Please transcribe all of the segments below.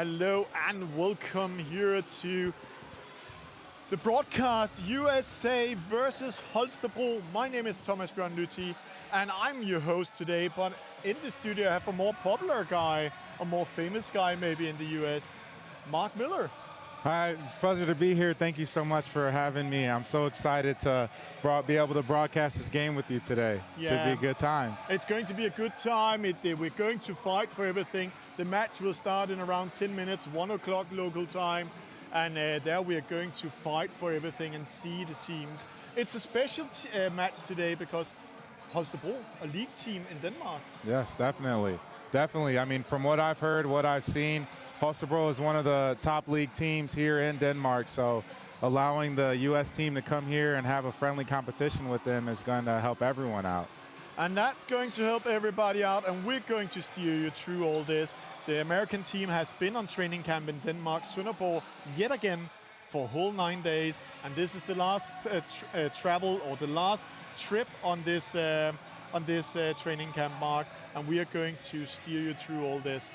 Hello and welcome here to the broadcast USA versus Holstebro. My name is Thomas Bjørn-Lüthi and I'm your host today, but in the studio I have a more popular guy, a more famous guy maybe in the US, Mark Miller. Hi, it's a pleasure to be here. Thank you so much for having me. I'm so excited to be able to broadcast this game with you today. Yeah. Should be a good time. It's going to be a good time. We're going to fight for everything. The match will start in around 10 minutes, 1 o'clock local time. And there we are going to fight for everything and see the teams. It's a special match today because Holstebro, a league team in Denmark. Yes, definitely. Definitely. I mean, from what I've heard, what I've seen, Holstebro is one of the top league teams here in Denmark, so allowing the U.S. team to come here and have a friendly competition with them is going to help everyone out. And that's going to help everybody out, and we're going to steer you through all this. The American team has been on training camp in Denmark, Sønderborg, yet again for a whole 9 days, and this is the last travel or the last trip on this training camp, Mark, and we are going to steer you through all this.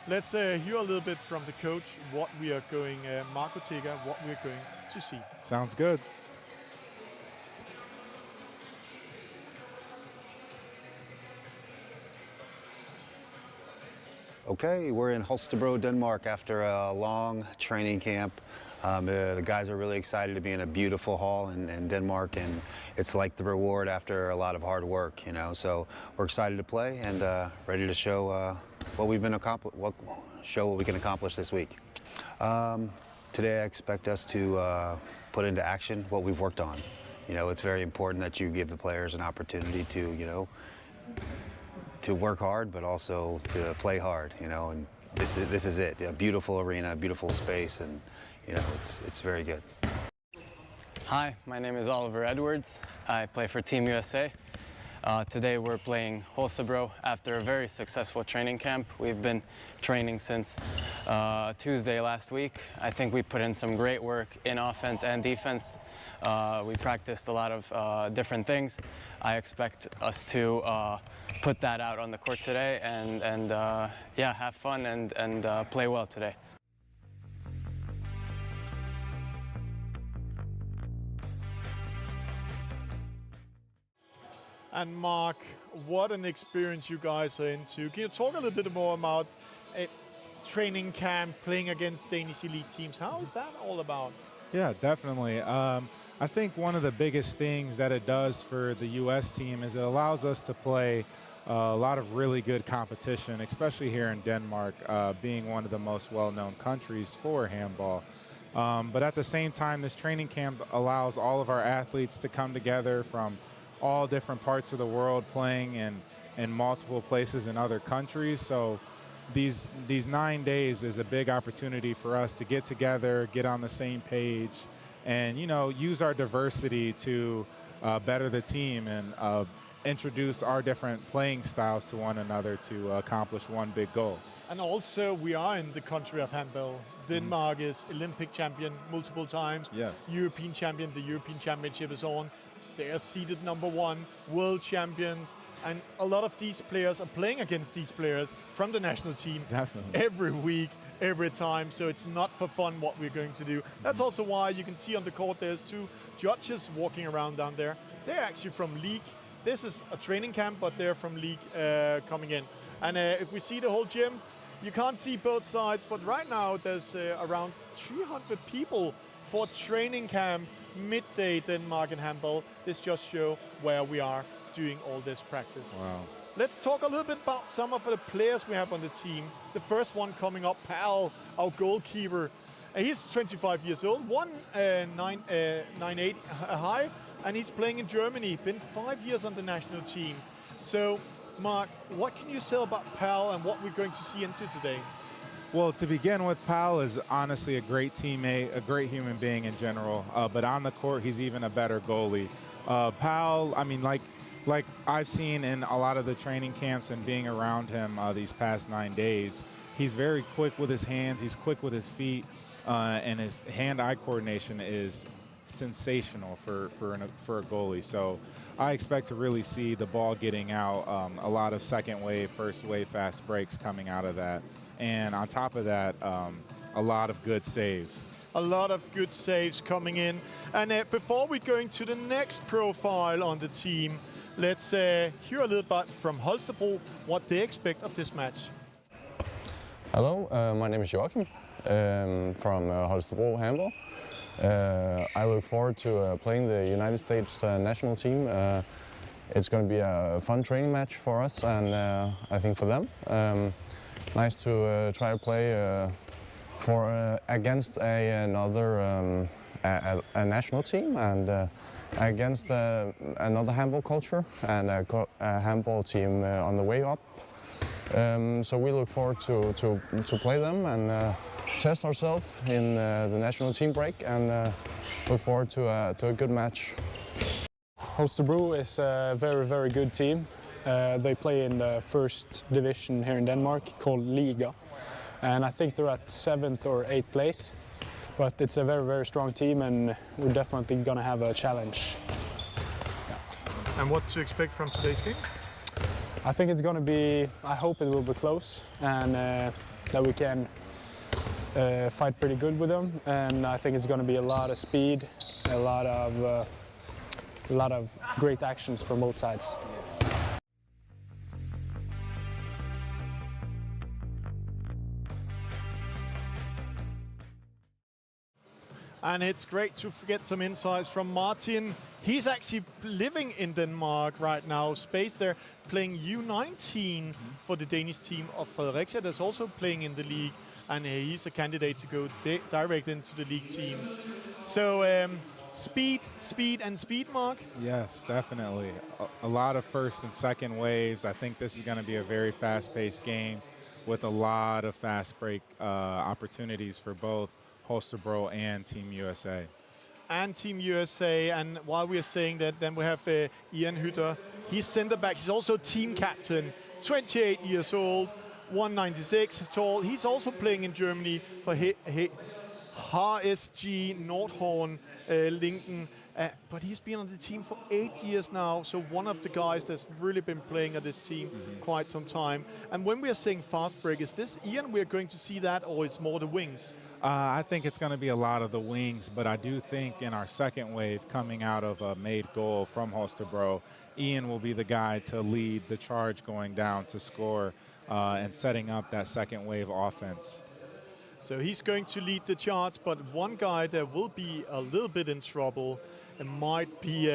Let's hear a little bit from the coach what we are going, Marco Tega, what we're going to see. Sounds good. Okay, we're in Holstebro, Denmark after a long training camp. The guys are really excited to be in a beautiful hall in Denmark, and it's like the reward after a lot of hard work, you know. So we're excited to play and ready to show what we can accomplish this week. Today I expect us to put into action what we've worked on. You know, it's very important that you give the players an opportunity to, you know, to work hard, but also to play hard, you know, and this is it. A beautiful arena, a beautiful space, and, you know, it's very good. Hi, my name is Oliver Edwards. I play for Team USA. Today we're playing Holstebro after a very successful training camp. We've been training since Tuesday last week. I think we put in some great work in offense and defense. We practiced a lot of different things. I expect us to put that out on the court today and yeah, have fun and play well today. And Mark, what an experience you guys are into. Can you talk a little bit more about training camp, playing against Danish elite teams? How is that all about? Yeah, definitely. I think one of the biggest things that it does for the U.S. team is it allows us to play a lot of really good competition, especially here in Denmark, being one of the most well-known countries for handball. But at the same time, this training camp allows all of our athletes to come together from all different parts of the world, playing in multiple places in other countries. So these 9 days is a big opportunity for us to get together, get on the same page, and, you know, use our diversity to better the team and introduce our different playing styles to one another to accomplish one big goal. And also, we are in the country of handball. Denmark is Olympic champion multiple times, yeah. European champion, the European Championship is on. They are seeded #1, world champions, and a lot of these players are playing against these players from the national team. Definitely. Every week, every time, so it's not for fun what we're going to do. That's also why you can see on the court there's 2 judges walking around down there. They're actually from league. This is a training camp, but they're from league coming in. And if we see the whole gym, you can't see both sides, but right now there's around 300 people for training camp, midday Denmark and handball. This just shows where we are doing all this practice. Wow. Let's talk a little bit about some of the players we have on the team. The first one coming up, Pal, our goalkeeper. He's 25 years old, 1.98 high, and he's playing in Germany. Been 5 years on the national team. So, Mark, what can you say about Pal and what we're going to see into today? Well, to begin with, Pal is honestly a great teammate, a great human being in general, but on the court, he's even a better goalie. Pal, I mean, like I've seen in a lot of the training camps and being around him these past 9 days, he's very quick with his hands, he's quick with his feet, and his hand-eye coordination is sensational for a goalie. So I expect to really see the ball getting out, a lot of second wave, first wave fast breaks coming out of that. And on top of that, a lot of good saves. A lot of good saves coming in. And before we go into the next profile on the team, let's hear a little bit from Holstebro what they expect of this match. Hello, my name is Joachim from Holstebro Handball. I look forward to playing the United States national team. It's going to be a fun training match for us and I think for them. Nice to try to play against another national team and against another handball culture and a handball team on the way up. So we look forward to play them and test ourselves in the national team break and look forward to a good match. Holstebro is a very, very good team. They play in the first division here in Denmark called Liga. And I think they're at 7th or 8th place. But it's a very, very strong team and we're definitely going to have a challenge. Yeah. And what to expect from today's game? I think it's going to be, I hope it will be close and that we can fight pretty good with them. And I think it's going to be a lot of speed, a lot of great actions from both sides. And it's great to get some insights from Martin. He's actually living in Denmark right now, spaced there, playing U19 for the Danish team of Fredericia. That's also playing in the league, and he's a candidate to go direct into the league team. So speed, Mark? Yes, definitely. A lot of first and second waves. I think this is going to be a very fast-paced game with a lot of fast break opportunities for both Holstebro and Team USA. And Team USA, and while we are saying that, then we have Ian Hytter. He's center back, he's also team captain, 28 years old, 196 tall. He's also playing in Germany for HSG Nordhorn Lincoln. But he's been on the team for 8 years now, so one of the guys that's really been playing at this team quite some time. And when we are saying fast break, is this Ian, we're going to see that, or it's more the wings? I think it's going to be a lot of the wings, but I do think in our second wave coming out of a made goal from Holstebro, Ian will be the guy to lead the charge going down to score and setting up that second wave offense. So he's going to lead the charge, but one guy that will be a little bit in trouble and might be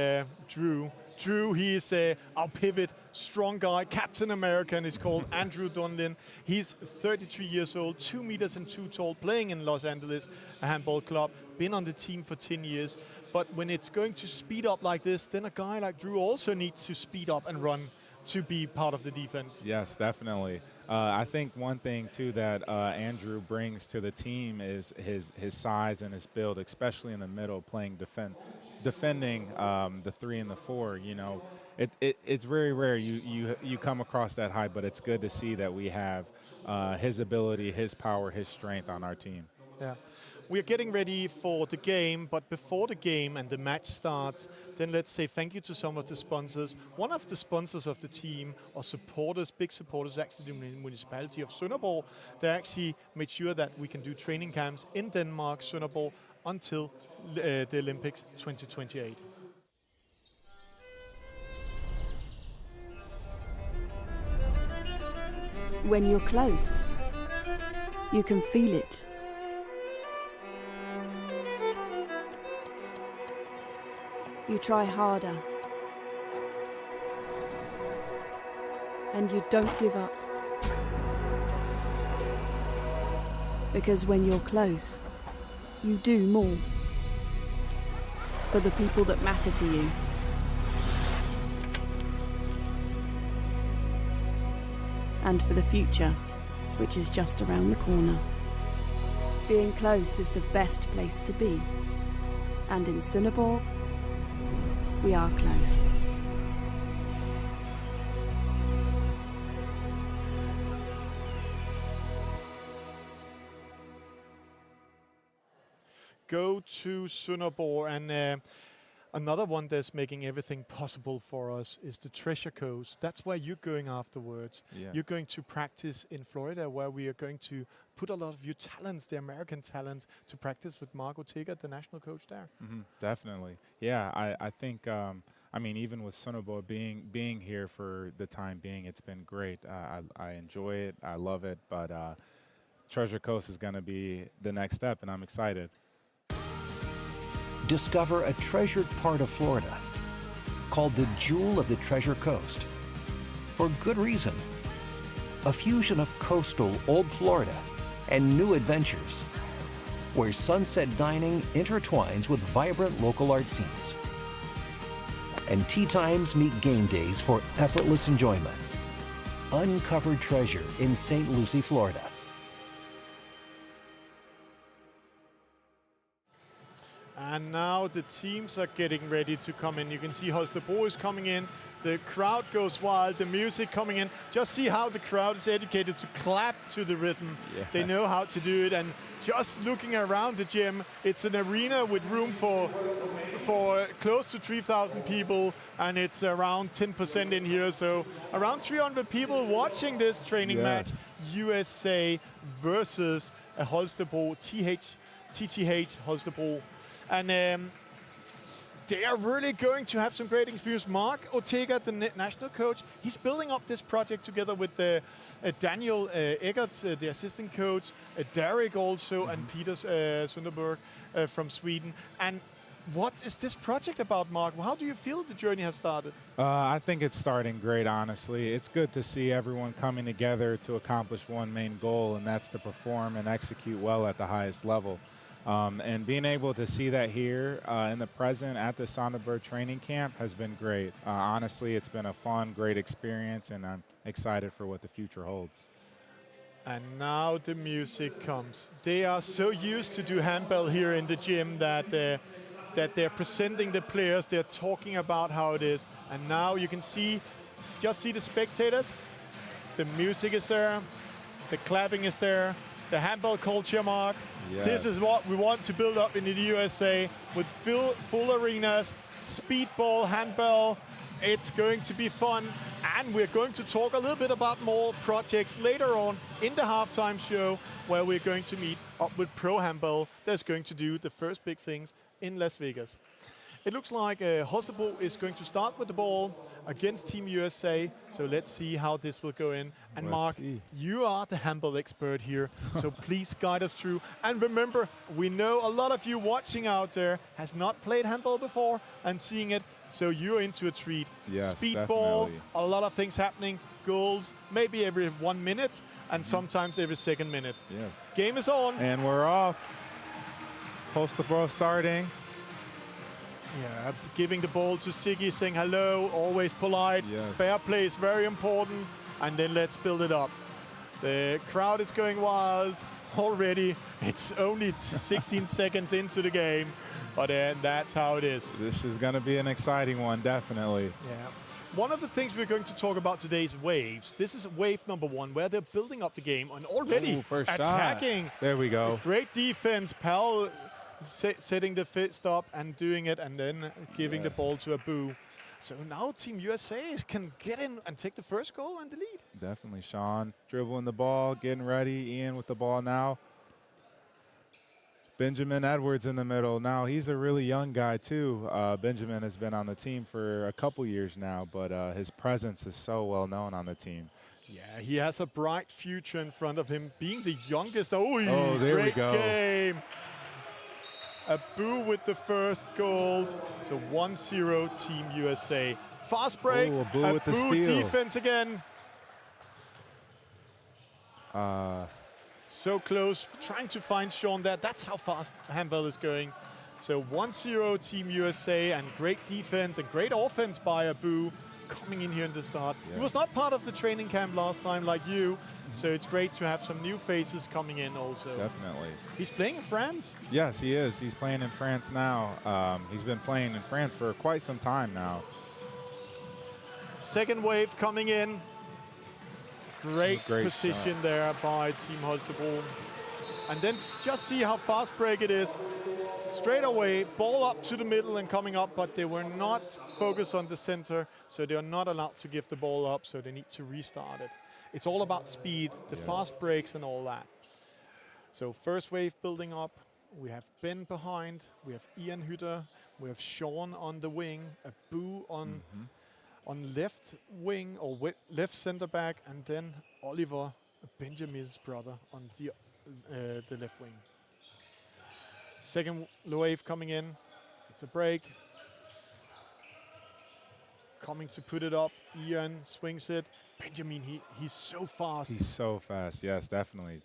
Drew. Drew, he is our pivot, strong guy, Captain America, and he's called Andrew Donlin. He's 33 years old, 2 meters and 2 tall, playing in Los Angeles, a handball club, been on the team for 10 years. But when it's going to speed up like this, then a guy like Drew also needs to speed up and run to be part of the defense. Yes, definitely. I think one thing, too, that Andrew brings to the team is his size and his build, especially in the middle, playing defending the 3 and the 4. You know, it's very rare you come across that height, but it's good to see that we have his ability, his power, his strength on our team. Yeah. We're getting ready for the game, but before the game and the match starts, then let's say thank you to some of the sponsors. One of the sponsors of the team, or supporters, big supporters, actually the municipality of Sønderborg. They actually made sure that we can do training camps in Denmark, Sønderborg, until the Olympics 2028. When you're close, you can feel it. You try harder. And you don't give up. Because when you're close, you do more. For the people that matter to you. And for the future, which is just around the corner. Being close is the best place to be. And in Sønderborg, we are close. go to Sønderborg, and another one that's making everything possible for us is the Treasure Coast. That's where you're going afterwards. Yeah. You're going to practice in Florida, where we are going to put a lot of your talents, the American talents, to practice with Mark Ortega, the national coach there. Definitely. Yeah, I think, I mean, even with Sønderborg being here for the time being, it's been great. I enjoy it. I love it. But Treasure Coast is going to be the next step, and I'm excited. Discover a treasured part of Florida called the Jewel of the Treasure Coast. For good reason. A fusion of coastal old Florida and new adventures, where sunset dining intertwines with vibrant local art scenes. And tea times meet game days for effortless enjoyment. Uncovered treasure in St. Lucie, Florida. And now the teams are getting ready to come in. You can see Holstebro is coming in. The crowd goes wild, the music coming in. Just see how the crowd is educated to clap to the rhythm. Yeah. They know how to do it. And just looking around the gym, it's an arena with room for close to 3,000 people, and it's around 10% in here. So around 300 people watching this training match. USA versus Holstebro, TTH Holstebro. And they are really going to have some great experience. Mark Ortega, the national coach, he's building up this project together with Daniel Eggerts, the assistant coach, Derek also, and Peter Sønderberg from Sweden. And what is this project about, Mark? How do you feel the journey has started? I think it's starting great, honestly. It's good to see everyone coming together to accomplish one main goal, and that's to perform and execute well at the highest level. And being able to see that here in the present at the Sønderborg training camp has been great. Honestly, it's been a fun, great experience, and I'm excited for what the future holds. And now the music comes. They are so used to do handball here in the gym that they're presenting the players, they're talking about how it is. And now you can just see the spectators. The music is there, the clapping is there. The handball culture, Mark. Yes. This is what we want to build up in the USA with full arenas, speedball, handball. It's going to be fun. And we're going to talk a little bit about more projects later on in the halftime show, where we're going to meet up with Pro Handball that's going to do the first big things in Las Vegas. It looks like Holstebro is going to start with the ball against Team USA. So let's see how this will go in. And Mark, you are the handball expert here, so please guide us through. And remember, we know a lot of you watching out there has not played handball before and seeing it, so you're into a treat. Yes, Speedball, definitely. a lot of things happening, goals, maybe every 1 minute, and sometimes every second minute. Yes. Game is on. And we're off. Holstebro starting. Yeah, giving the ball to Siggy, saying hello, always polite. Yes. Fair play is very important, and then let's build it up. The crowd is going wild already. It's only 16 seconds into the game, but that's how it is. This is going to be an exciting one, definitely. Yeah. One of the things we're going to talk about today is waves. This is wave number 1, where they're building up the game and already attacking. Shot. There we go. Great defense, Pal. Setting the fist up and doing it, and then giving the ball to Abu. So now Team USA can get in and take the first goal and the lead. Definitely, Sean. Dribbling the ball, getting ready. Ian with the ball now. Benjamin Edwards in the middle. Now, he's a really young guy, too. Benjamin has been on the team for a couple years now, but his presence is so well known on the team. Yeah, he has a bright future in front of him, being the youngest. Oh, there great we go. Game. Abu with the first goal. So 1-0 Team USA. Fast break. Oh, Abu with the steal. Defense again. So close. Trying to find Sean there. That's how fast handball is going. So 1-0 Team USA, and great defense and great offense by Abu coming in here in the start. Yeah. He was not part of the training camp last time like you. So it's great to have some new faces coming in also. Definitely. He's playing in France? Yes, he is. He's playing in France now. He's been playing in France for quite some time now. Second wave coming in. Great position there by Team Holstebro. And then just see how fast break it is. straight away, ball up to the middle and coming up, but they were not focused on the center, so they are not allowed to give the ball up, so they need to restart it. It's all about speed, the fast breaks and all that. So first wave building up. We have Ben behind, we have Ian Hytter, we have Sean on the wing, a Boo on left wing or left center back, and then Oliver, Benjamin's brother, on the left wing. Second wave coming in. It's a break. Coming to put it up. Ian swings it. Benjamin, he's so fast. He's so fast, yes, definitely.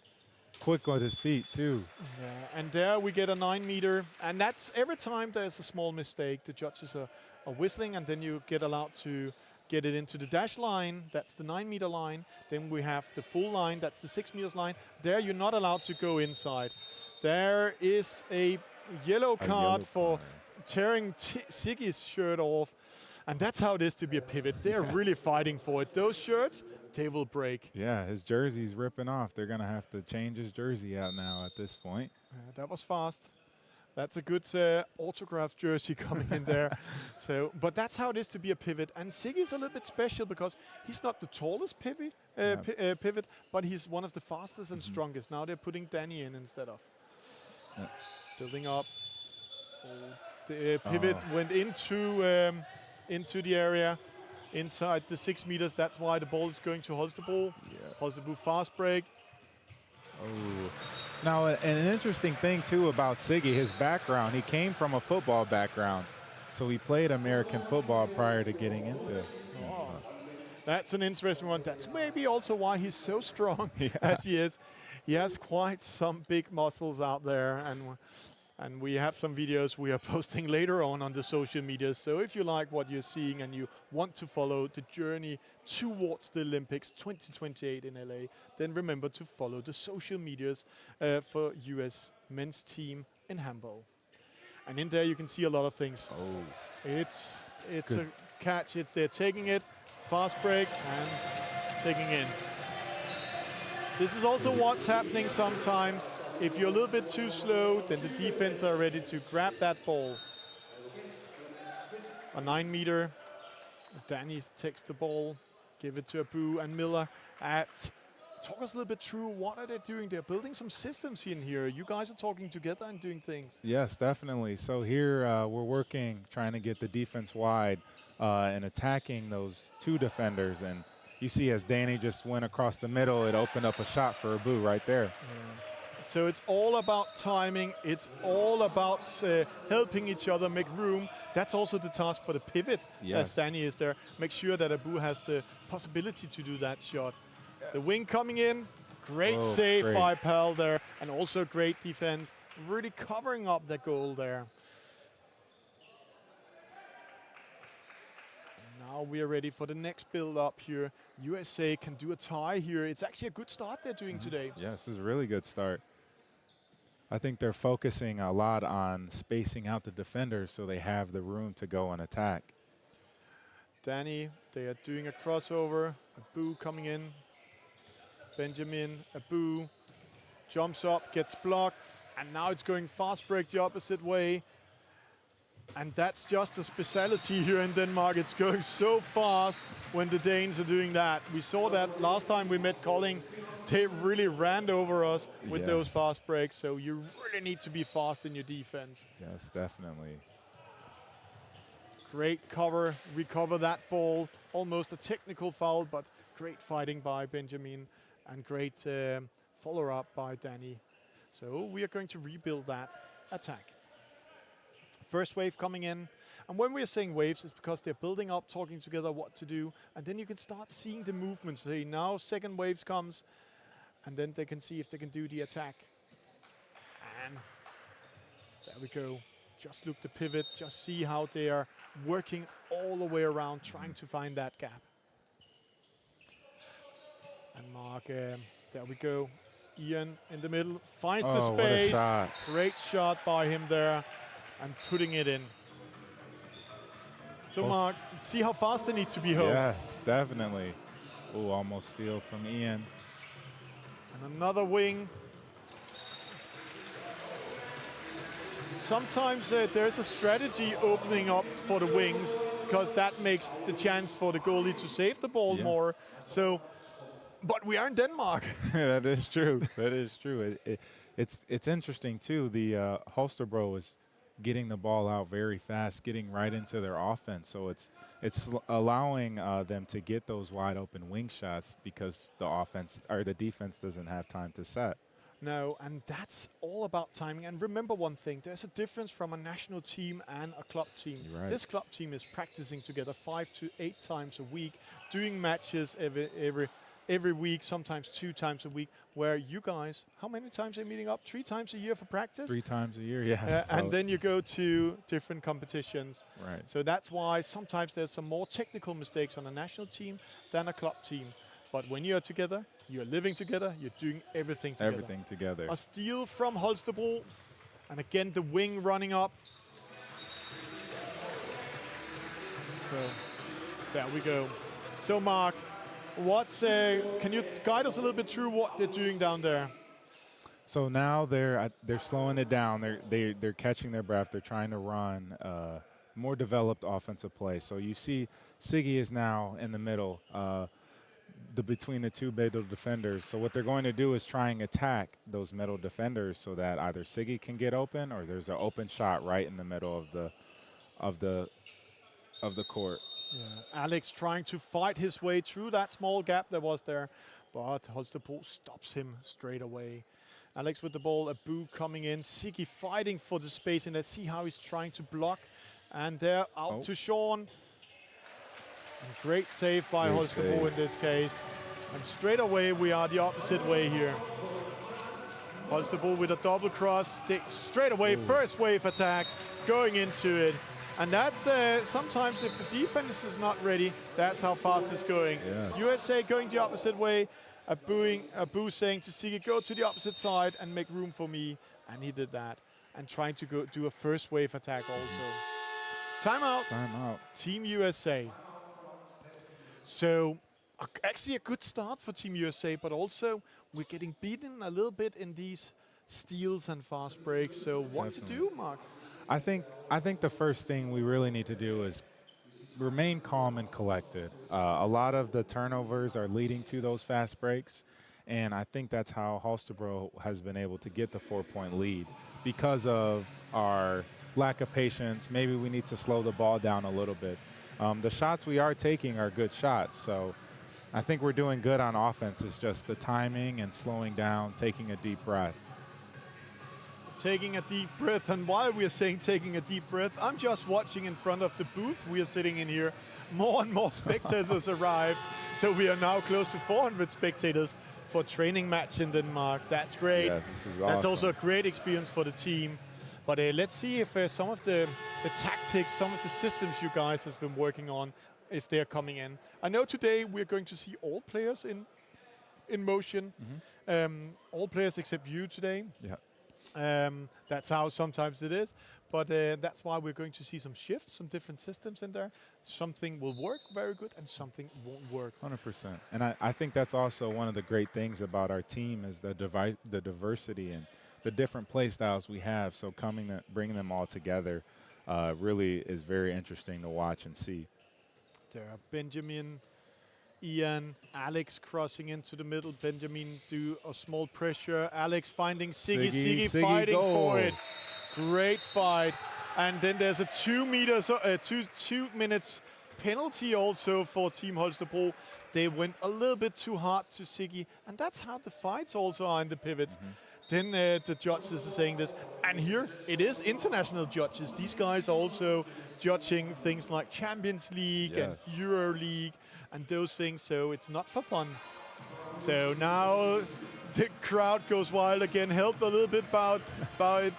Quick with his feet, too. Yeah, and there we get a 9 meter. And that's every time there's a small mistake, the judges are whistling, and then you get allowed to get it into the dash line. That's the 9 meter line. Then we have the full line. That's the 6 meters line. There you're not allowed to go inside. There is a yellow card for tearing Siggy's shirt off. And that's how it is to be a pivot. They're really fighting for it. Those shirts, they will break. Yeah, his jersey's ripping off. They're going to have to change his jersey out now at this point. That was fast. That's a good autographed jersey coming in there. But that's how it is to be a pivot. And Siggy's a little bit special because he's not the tallest pivot, but he's one of the fastest and strongest. Now they're putting Danny in instead of. Building up. The pivot went into the area, inside the 6 meters. That's why the ball is going to Holstebro. Holstebro fast break. Oh. Now, an interesting thing, too, about Siggy, his background, he came from a football background. So he played American football prior to getting into it. Oh. That's an interesting one. That's maybe also why he's so strong as he is. He has quite some big muscles out there, and we have some videos we are posting later on the social media. So if you like what you're seeing and you want to follow the journey towards the Olympics 2028 in LA, then remember to follow the social medias for US men's team in handball. And in there you can see a lot of things. It's a catch. They're taking it, fast break, and taking in. This is also what's happening sometimes. If you're a little bit too slow, then the defense are ready to grab that ball. A 9 meter. Danny takes the ball, give it to Abu and Miller. Talk us a little bit through what are they doing? They're building some systems in here. You guys are talking together and doing things. Yes, definitely. So here we're working, trying to get the defense wide and attacking those two defenders. And you see as Danny just went across the middle, it opened up a shot for Abu right there. So it's all about timing. It's all about helping each other make room. That's also the task for the pivot, as Danny is there. Make sure that Abu has the possibility to do that shot. The wing coming in. Great save by Pal there. And also great defense. Really covering up the goal there. And now we are ready for the next build-up here. USA can do a tie here. It's actually a good start they're doing today. Yes, this is a really good start. I think they're focusing a lot on spacing out the defenders so they have the room to go and attack. Danny, they are doing a crossover. Abu coming in. Benjamin, Abu jumps up, gets blocked, and now it's going fast break the opposite way. And that's just a specialty here in Denmark. It's going so fast when the Danes are doing that. We saw that last time we met Kolding. They really ran over us with those fast breaks, so you really need to be fast in your defense. Yes, definitely. Great cover, recover that ball. Almost a technical foul, but great fighting by Benjamin and great follow-up by Danny. So we are going to rebuild that attack. First wave coming in. And when we're saying waves, it's because they're building up, talking together what to do. And then you can start seeing the movements. Say now second wave comes. And then they can see if they can do the attack. And there we go. Just look the pivot. Just see how they are working all the way around, trying to find that gap. And Mark, there we go. Ian in the middle, finds the space. What a shot. Great shot by him there. And putting it in. So Mark, see how fast they need to be home. Yes, definitely. Oh, almost steal from Ian. And another wing. sometimes there's a strategy opening up for the wings, because that makes the chance for the goalie to save the ball more. So, but we are in Denmark. That is true. That is true. It's interesting too. The Holstebro is getting the ball out very fast, getting right into their offense. So it's allowing them to get those wide open wing shots because the offense or the defense doesn't have time to set. No, and that's all about timing. And remember one thing, there's a difference from a national team and a club team. Right. This club team is practicing together 5 to 8 times a week, doing matches every week, sometimes 2 times a week, where you guys, how many times are you meeting up? 3 times a year for practice? 3 times a year, yes. And then you go to different competitions. Right. So that's why sometimes there's some more technical mistakes on a national team than a club team. But when you're together, you're living together, you're doing everything together. Everything together. A steal from Holstebro. And again, the wing running up. So there we go. So Mark, can you guide us a little bit through what they're doing down there? So now they're slowing it down. They're catching their breath. They're trying to run more developed offensive play. So you see Siggy is now in the middle between the 2 middle defenders. So what they're going to do is try and attack those middle defenders so that either Siggy can get open or there's an open shot right in the middle of the court. Yeah. Alex trying to fight his way through that small gap that was there, but Holstebro stops him straight away. Alex with the ball, Abu coming in, Siggy fighting for the space, and let's see how he's trying to block. And they're out to Sean. And great save by Holstebro in this case. And straight away we are the opposite way here. Holstebro with a double cross, straight away first wave attack, going into it. And that's sometimes if the defense is not ready, that's how fast it's going. Yes. USA going the opposite way. Abu saying to Siggy, go to the opposite side and make room for me. And he did that. And trying to go do a first wave attack also. Timeout. Timeout. Team USA. So actually a good start for Team USA, but also we're getting beaten a little bit in these steals and fast breaks. So what to do, Mark? I think the first thing we really need to do is remain calm and collected. A lot of the turnovers are leading to those fast breaks, and I think that's how Holstebro has been able to get the 4-point lead because of our lack of patience. Maybe we need to slow the ball down a little bit. The shots we are taking are good shots, so I think we're doing good on offense. It's just the timing and slowing down, taking a deep breath. Taking a deep breath, and while we are saying taking a deep breath, I'm just watching in front of the booth we are sitting in here. More and more spectators arrived, so we are now close to 400 spectators for training match in Denmark. That's great. Yes, this is That's awesome. also a great experience for the team. But let's see if some of the tactics, some of the systems you guys have been working on, if they're coming in. I know today we're going to see all players in motion, all players except you today. Yeah. That's how sometimes it is, but that's why we're going to see some shifts, some different systems in there. Something will work very good and something won't work. 100%. And I think that's also one of the great things about our team is the diversity and the different play styles we have. So bringing them all together really is very interesting to watch and see. There are Benjamin, Ian, Alex crossing into the middle. Benjamin do a small pressure. Alex finding Siggy. Siggy fighting for it. Great fight. And then there's a 2 minutes penalty also for Team Holstebro. They went a little bit too hard to Siggy. And that's how the fights also are in the pivots. Then the judges are saying this. And here it is international judges. These guys are also judging things like Champions League and Euro League and those things, so it's not for fun. So now the crowd goes wild again, helped a little bit by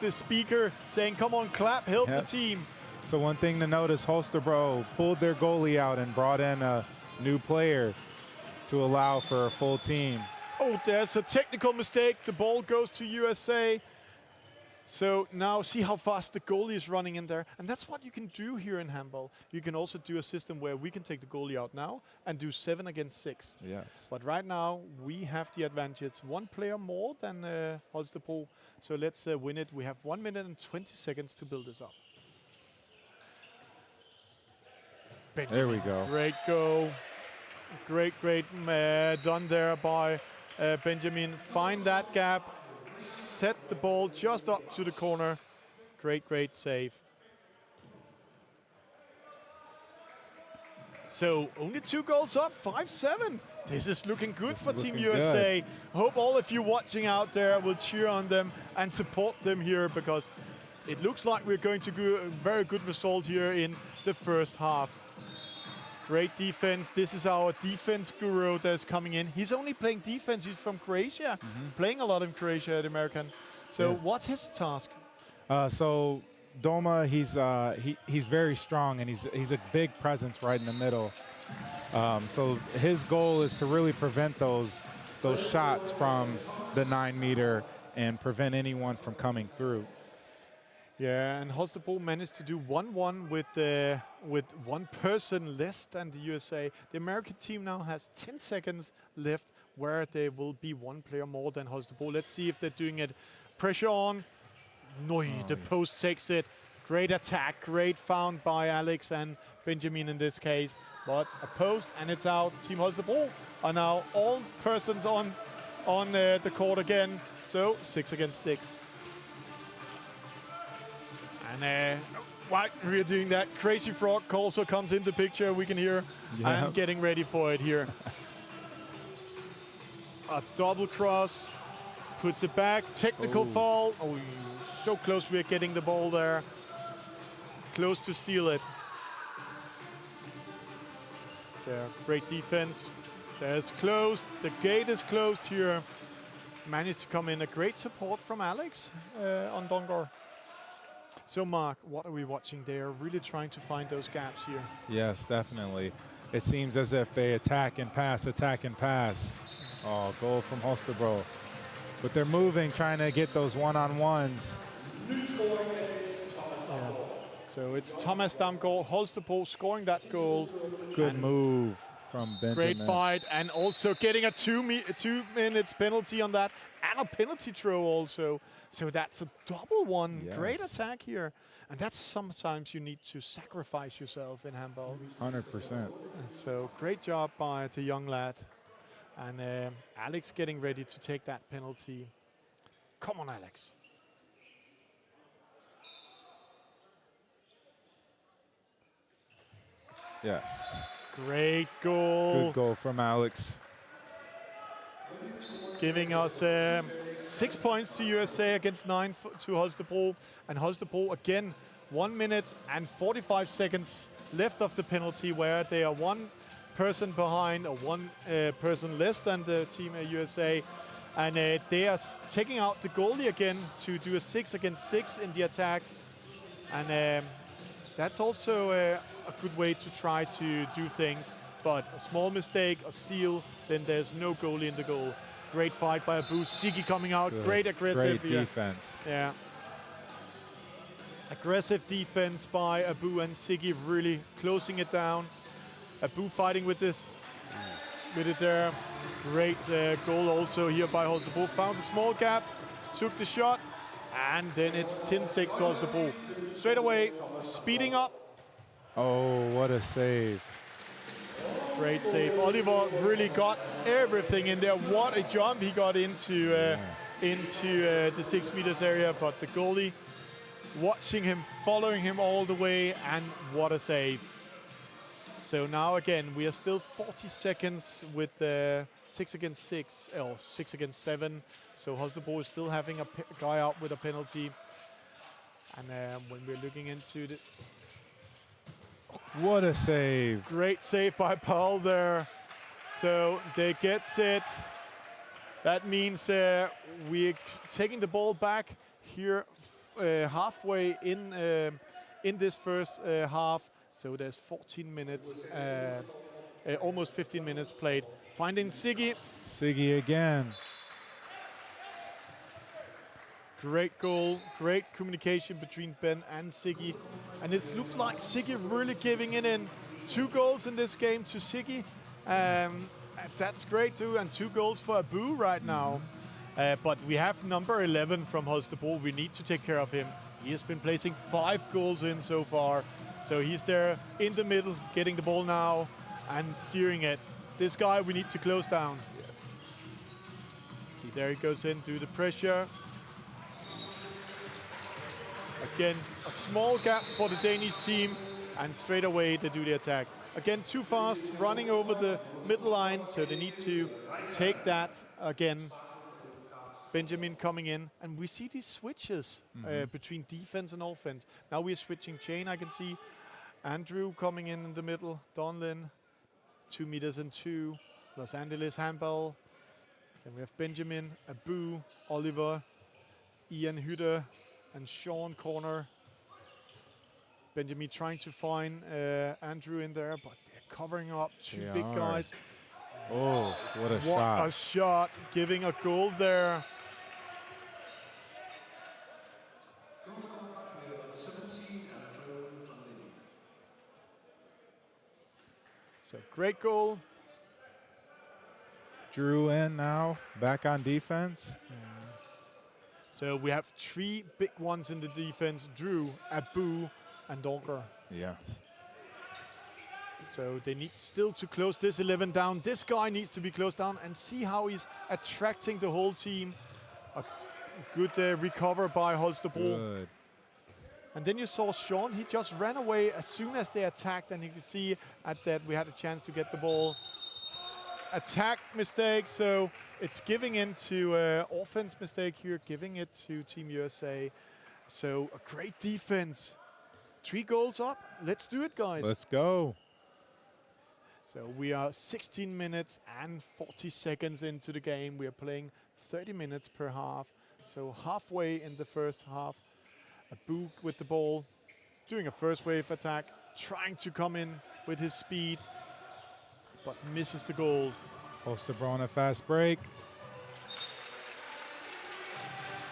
the speaker saying, come on, clap, help the team. So one thing to notice, Holstebro pulled their goalie out and brought in a new player to allow for a full team. Oh, there's a technical mistake. The ball goes to USA. So now see how fast the goalie is running in there. And that's what you can do here in handball. You can also do a system where we can take the goalie out now and do 7 against 6. Yes. But right now, we have the advantage. One player more than Holstebro. So let's win it. We have 1 minute and 20 seconds to build this up. Benjamin. There we go. Great goal. Great done there by Benjamin. Find that gap. Set the ball just up to the corner. Great save. So only 2 goals up, 5-7. This is looking good for Team USA. Hope all of you watching out there will cheer on them and support them here, because it looks like we're going to do a very good result here in the first half. Great defense. This is our defense guru that's coming in. He's only playing defense. He's from Croatia, playing a lot in Croatia at American. So what's his task? So Doma, he's very strong, and he's a big presence right in the middle. So his goal is to really prevent those shots from the 9 meter and prevent anyone from coming through. Yeah, and Holstebro managed to do 1-1 with one person less than the USA. The American team now has 10 seconds left, where there will be 1 player more than Holstebro. Let's see if they're doing it. Pressure on. No, the post takes it. Great attack, great found by Alex and Benjamin in this case. But a post and it's out. Team Holstebro are now all persons on the court again. So 6 against 6. And while we're doing that, Crazy Frog also comes into picture. We can hear and getting ready for it here. A double cross, puts it back, technical foul. Oh, so close we're getting the ball there. Close to steal it. There, great defense. There's closed, the gate is closed here. Managed to come in, a great support from Alex on Dongor. So Mark, what are we watching there? Really trying to find those gaps here. Yes, definitely. It seems as if they attack and pass. Oh, goal from Holstebro. But they're moving, trying to get those one-on-ones. So it's Thomas Damgaard, Holstebro scoring that goal. Good move from Benjamin. Great fight, and also getting a 2 minutes penalty on that, and a penalty throw also. So that's a double one. Yes. Great attack here. And that's sometimes you need to sacrifice yourself in handball. 100%. So great job by the young lad. And Alex getting ready to take that penalty. Come on, Alex. Yes. Great goal. Good goal from Alex. Giving us 6 points to USA against 9 to Holstebro. And Holstebro again, 1 minute and 45 seconds left of the penalty, where they are 1 person behind, or 1 person less than the team USA. And they are taking out the goalie again to do a 6 against 6 in the attack. And that's also a good way to try to do things. But a small mistake, a steal, then there's no goalie in the goal. Great fight by Abu. Sigi coming out. Good. Great aggressive Great defense. Yeah. Aggressive defense by Abu, and Sigi really closing it down. Abu fighting with this, with it there. Great goal also here by Holstebro. Found a small gap, took the shot, and then it's 10-6 to Holstebro. Straight away, speeding up. Oh, what a save. Great save. Oliver really got everything in there. What a jump he got into the 6 meters area. But the goalie watching him, following him all the way, and what a save. So now again, we are still 40 seconds with 6 against 6, or 6 against 7. So Holstebro is still having a guy out with a penalty. And when we're looking into the... What a save. Great save by Paul there. So they gets it. That means we're taking the ball back here halfway in this first half. So there's 14 minutes, almost 15 minutes played. Finding Sigi. Sigi again. Great goal, great communication between Ben and Siggy. And it looked like Siggy really giving it in. 2 goals in this game to Siggy. That's great too, and 2 goals for Abu right now. But we have number 11 from Holstebro. We need to take care of him. He has been placing 5 goals in so far. So he's there in the middle, getting the ball now and steering it. This guy we need to close down. See, there he goes in, do the pressure. Again, a small gap for the Danish team, and straight away they do the attack. Again, too fast, running over the middle line, so they need to take that again. Benjamin coming in, and we see these switches between defense and offense. Now we're switching chain, I can see Andrew coming in the middle, Donlin, 2 meters and 2, Los Angeles Handball. Then we have Benjamin, Abu, Oliver, Ian Hytter, and Sean corner. Benjamin trying to find Andrew in there, but they're covering up 2 big guys. Oh, what a shot. What a shot, giving a goal there. So great goal. Drew in now, back on defense. So we have 3 big ones in the defense, Drew, Abu, and Donker. Yes. So they need still to close this 11 down. This guy needs to be closed down, and see how he's attracting the whole team. A good recover by Holstebro. Good. And then you saw Sean, he just ran away as soon as they attacked, and you can see at that we had a chance to get the ball. Attack mistake, so it's giving into offense mistake here, giving it to Team USA. So a great defense. 3 goals up. Let's do it, guys. Let's go. So we are 16 minutes and 40 seconds into the game. We are playing 30 minutes per half. So halfway in the first half. Abu with the ball, doing a first wave attack, trying to come in with his speed, but misses the goal. Holstebro on a fast break.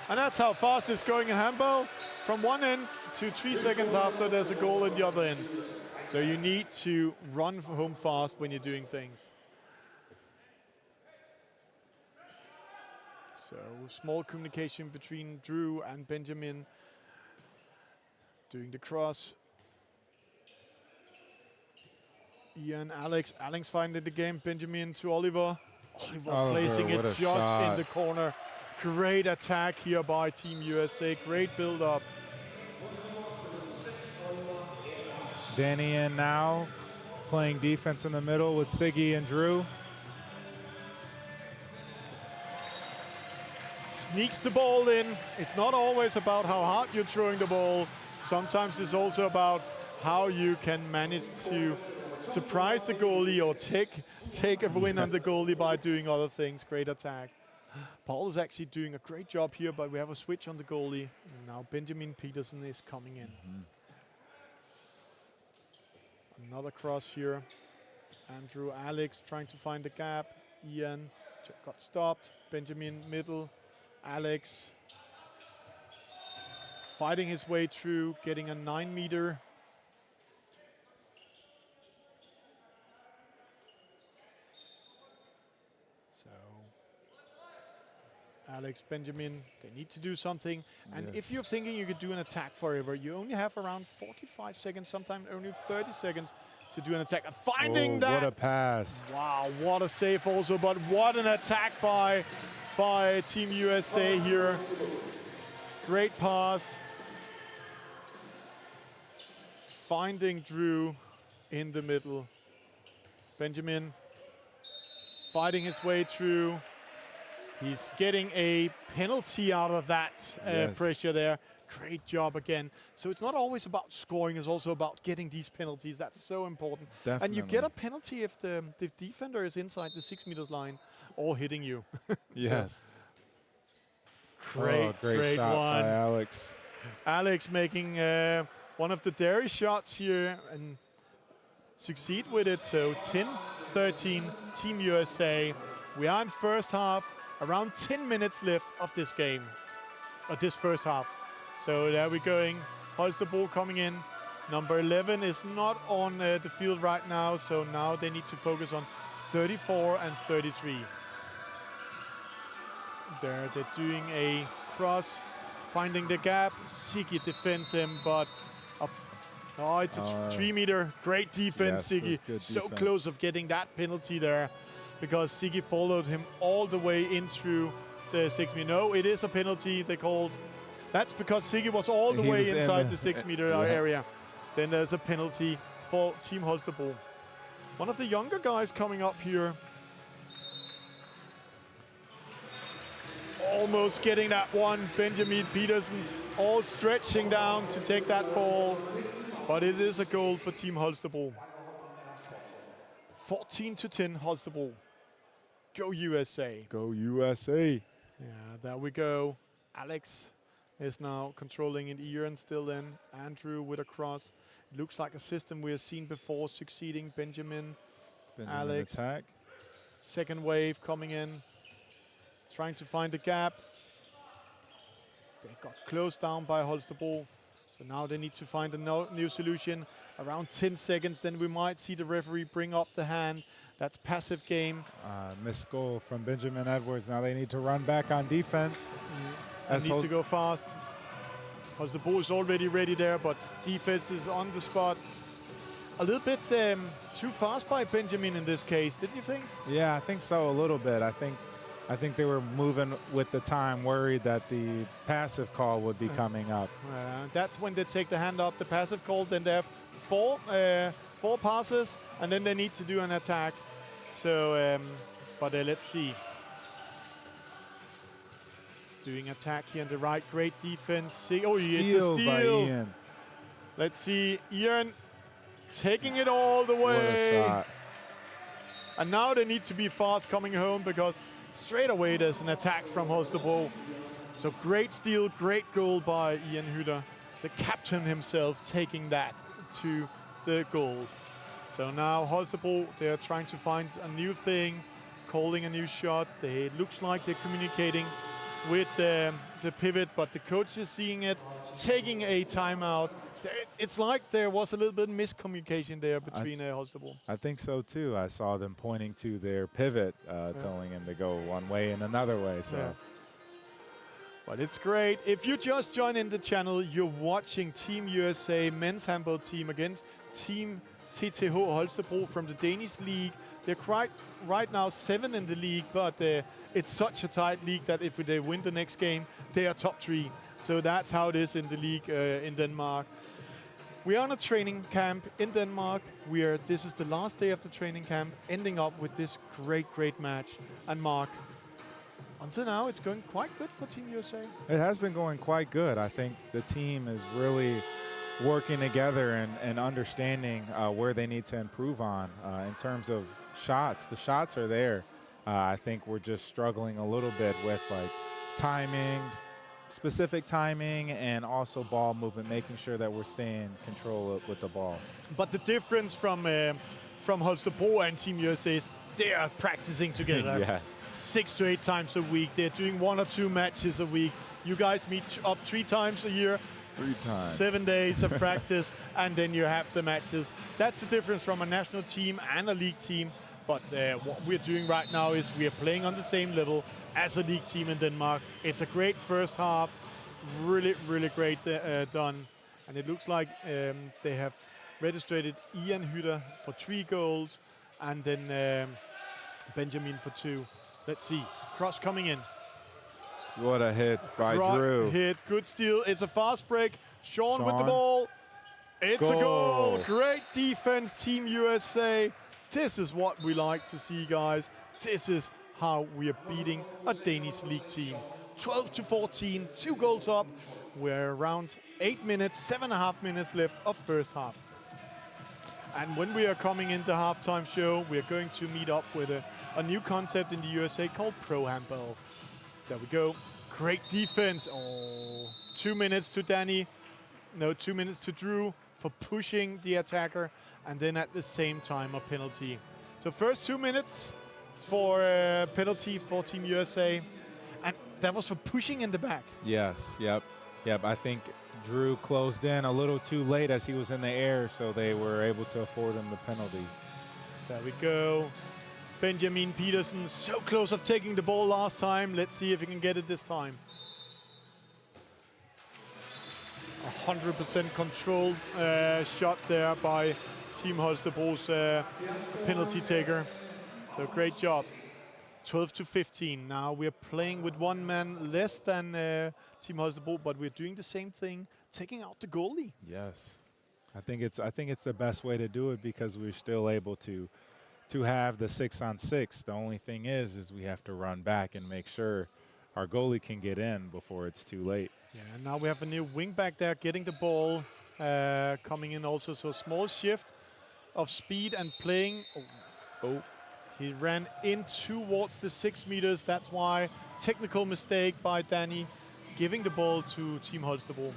And that's how fast it's going in handball. From one end to 3 seconds after, there's a goal at the other end. So you need to run home fast when you're doing things. So small communication between Drew and Benjamin. Doing the cross. Ian, Alex finding the game. Benjamin to Oliver. Oliver placing it just in the corner. Great attack here by Team USA. Great build up. Danny in now, playing defense in the middle with Siggy and Drew. Sneaks the ball in. It's not always about how hard you're throwing the ball. Sometimes it's also about how you can manage to surprise the goalie or take a win on the goalie by doing other things. Great attack. Paul is actually doing a great job here, but we have a switch on the goalie. And now Benjamin Peterson is coming in. Another cross here. Andrew, Alex trying to find the gap. Ian got stopped. Benjamin middle. Alex fighting his way through, getting a 9-meter. So Alex, Benjamin, they need to do something. And if you're thinking you could do an attack forever, you only have around 45 seconds, sometimes only 30 seconds to do an attack. Finding that. What a pass. Wow, what a save also, but what an attack by Team USA here. Great pass. Finding Drew in the middle. Benjamin fighting his way through. He's getting a penalty out of that pressure there. Great job again. So it's not always about scoring, it's also about getting these penalties. That's so important. Definitely. And you get a penalty if the defender is inside the 6 meters line or hitting you. Yes. So great shot one. by Alex. Alex making one of the dairy shots here and succeed with it. So 10-13, Team USA. We are in first half, around 10 minutes left of this game. this first half. So there we're going. Holstebro coming in. Number 11 is not on the field right now, so now they need to focus on 34 and 33. They're doing a cross, finding the gap. Siggy defends him, but up. Oh, it's a 3 meter. Great defense, yes, Siggy. good So defense. close of getting that penalty there, because Siggy followed him all the way in through the 6 meter. No, it is a penalty they called. That's because Siggy was all the He way was inside in the 6 meter yeah. area. Then there's a penalty for Team Holstebro. One of the younger guys coming up here. Almost getting that one. Benjamin Petersen all stretching down to take that ball. But it is a goal for Team Holstebro. 14-10 Holstebro. Go USA. Go USA. Yeah, there we go. Alex is now controlling it. Ian still in. Andrew with a cross. It looks like a system we have seen before, succeeding. Benjamin Alex. Attack. Second wave coming in. Trying to find the gap. They got closed down by Holstebro. So now they need to find a new solution. Around 10 seconds, then we might see the referee bring up the hand. That's passive game. Missed goal from Benjamin Edwards. Now they need to run back on defense. And needs to go fast. Holstebro is already ready there, but defense is on the spot. A little bit too fast by Benjamin in this case, didn't you think? Yeah, I think so, a little bit. I think they were moving with the time, worried that the passive call would be coming up. That's when they take the hand up, the passive call. Then they have four passes, and then they need to do an attack. So, but let's see. Doing attack here on the right, great defense. Oh, it's a steal. By Ian. Let's see, Ian taking it all the way. What a shot. And now they need to be fast coming home, because straight away there's an attack from Holstebro. So great steal, great goal by Ian Hutter, the captain himself, taking that to the goal. So now Holstebro, they're trying to find a new thing, calling a new shot. It looks like they're communicating with the pivot, but the coach is seeing it, taking a timeout. It's like there was a little bit of miscommunication there between Holstebro. I think so too. I saw them pointing to their pivot, telling him to go one way and another way. So, yeah. But it's great. If you just joined in the channel, you're watching Team USA men's handball team against Team TTH Holstebro from the Danish league. They're right now 7 in the league, but it's such a tight league that if they win the next game, they are top 3. So that's how it is in the league in Denmark. We are on a training camp in Denmark. This is the last day of the training camp, ending up with this great match. And Mark, until now, it's going quite good for Team USA. it has been going quite good. I think the team is really working together and understanding where they need to improve on in terms of shots. The shots are there. I think we're just struggling a little bit with like timings, specific timing, and also ball movement, making sure that we're staying in control with the ball. But the difference from Holstebro and Team USA is they are practicing together. Yes. 6 to 8 times a week. They're doing 1 or 2 matches a week. You guys meet up 3 times a year. 3 times. 7 days of practice, and then you have the matches. That's the difference from a national team and a league team. But what we're doing right now is we are playing on the same level as a league team in Denmark. It's a great first half, really great done. And it looks like they have registered Ian Hutter for 3 goals, and then Benjamin for 2. Let's see, cross coming in. What a hit by Drew. Hit, good steal. It's a fast break. Sean with the ball. It's a goal. Great defense, Team USA. This is what we like to see, guys. This is how we are beating a Danish league team. 12-14, 2 goals up. We're around 8 minutes, 7.5 minutes left of first half. And when we are coming into halftime show, we are going to meet up with a new concept in the USA called Pro Handball. There we go. Great defense. Oh, 2 minutes to Danny. No, 2 minutes to Drew for pushing the attacker. And then at the same time, a penalty. So first 2 minutes for penalty for Team USA. And that was for pushing in the back. Yes, yep. I think Drew closed in a little too late as he was in the air, so they were able to afford him the penalty. There we go. Benjamin Peterson so close of taking the ball last time. Let's see if he can get it this time. 100% controlled shot there by Team Holstebro's penalty taker. So great job. 12-15. Now we're playing with one man less than Team Holstebro, but we're doing the same thing, taking out the goalie. Yes, I think it's the best way to do it because we're still able to have the 6-on-6. The only thing is we have to run back and make sure our goalie can get in before it's too late. Yeah, and now we have a new wing back there getting the ball, coming in also. So a small shift of speed and playing. Oh. He ran in towards the 6 meters. That's why technical mistake by Danny, giving the ball to Team Holstebro.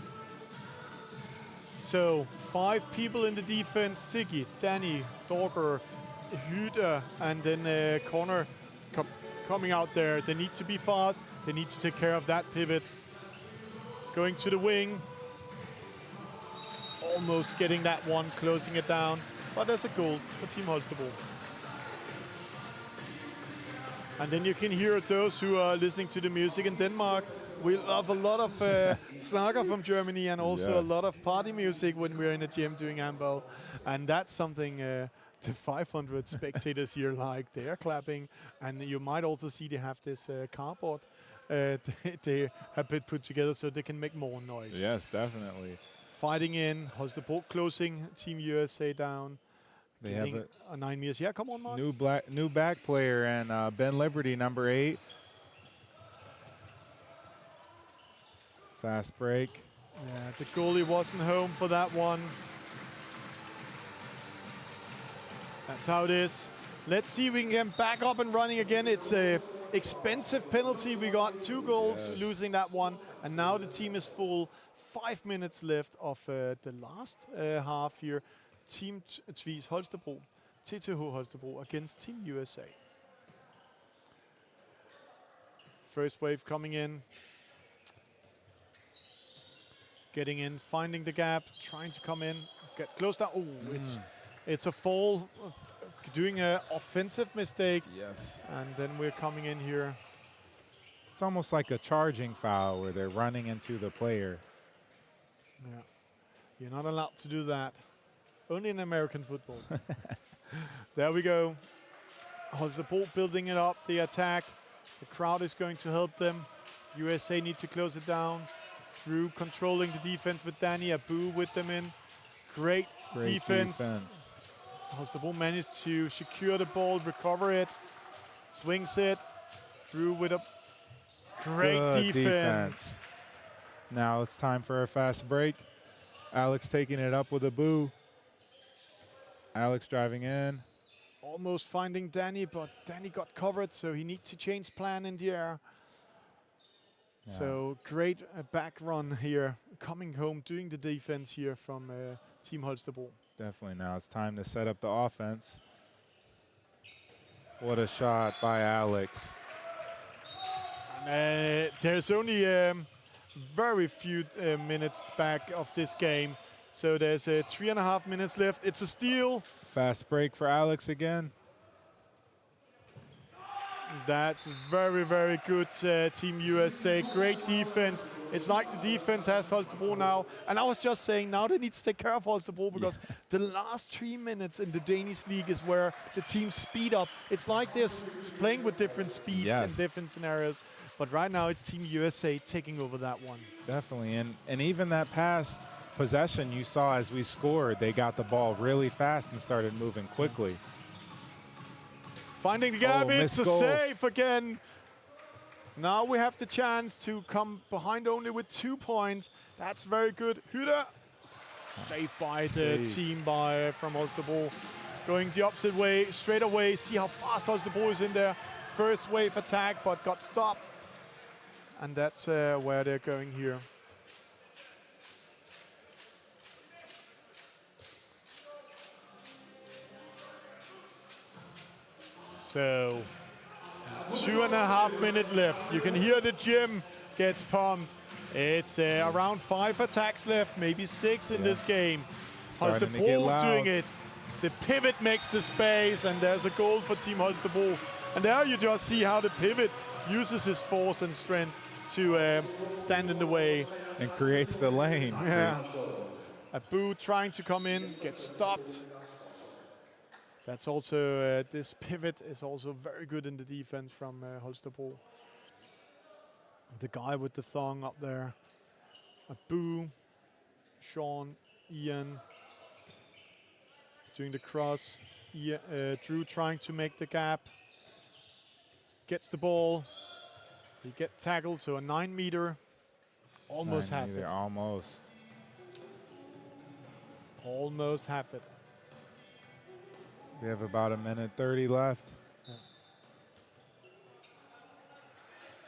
So 5 people in the defense: Siggy, Danny, Dorger, Hyder, and then Connor coming out there. They need to be fast. They need to take care of that pivot. Going to the wing. Almost getting that one, closing it down. But there's a goal for Team Holstebro. And then you can hear those who are listening to the music in Denmark. We love a lot of Slager from Germany and also a lot of party music when we're in the gym doing handball. And that's something the 500 spectators here like. They are clapping. And you might also see they have this cardboard they have been put together so they can make more noise. Yes, definitely. Fighting in, Holstebro closing Team USA down. They have a 9 meters. Yeah, come on, Mark. New back player and Ben Liberty, number 8. Fast break. Yeah, the goalie wasn't home for that one. That's how it is. Let's see if we can get back up and running again. It's a expensive penalty. We got 2 goals, losing that one. And now the team is full. 5 minutes left of the last half here. Team TTH Holstebro, TTH Holstebro against Team USA. First wave coming in. Getting in, finding the gap, trying to come in, get close down. Oh, it's a fall, doing an offensive mistake. Yes. And then we're coming in here. It's almost like a charging foul where they're running into the player. Yeah, you're not allowed to do that. Only in American football. There we go. Holstebro building it up, the attack. The crowd is going to help them. USA need to close it down. Drew controlling the defense with Danny. Abu with them in. Great defense. Holstebro managed to secure the ball, recover it, swings it. Drew with a great defense. Now it's time for a fast break. Alex taking it up with Abu. Alex driving in. Almost finding Danny, but Danny got covered, so he needs to change plan in the air. Yeah. So great back run here, coming home, doing the defense here from Team Holstebro. Definitely. Now it's time to set up the offense. What a shot by Alex. And, there's only very few minutes back of this game. So there's 3.5 minutes left. It's a steal. Fast break for Alex again. That's very, very good, Team USA. Great defense. It's like the defense has Holstebro now. And I was just saying, now they need to take care of Holstebro because the last 3 minutes in the Danish league is where the teams speed up. It's like they're playing with different speeds and different scenarios. But right now, it's Team USA taking over that one. Definitely. And even that past possession you saw as we scored, they got the ball really fast and started moving quickly. Finding the gap, it's a save again. Now we have the chance to come behind only with 2 points. That's very good. Hyder, saved by the team from Holstebro. Going the opposite way, straight away. See how fast Holstebro is in there. First wave attack, but got stopped. And that's where they're going here. So 2.5 minutes left. You can hear the gym gets pumped. It's around 5 attacks left, maybe 6 in this game. Holstebro doing it. The pivot makes the space, and there's a goal for Team Holstebro. And there you just see how the pivot uses his force and strength to stand in the way. And creates the lane. Yeah. Abu trying to come in, gets stopped. That's also, this pivot is also very good in the defense from Holstebro. The guy with the thong up there. Abu, Sean, Ian doing the cross. Drew trying to make the gap. Gets the ball. He gets tackled, so a 9 meter. Almost half it. Almost. Almost half it. We have about 1:30 left.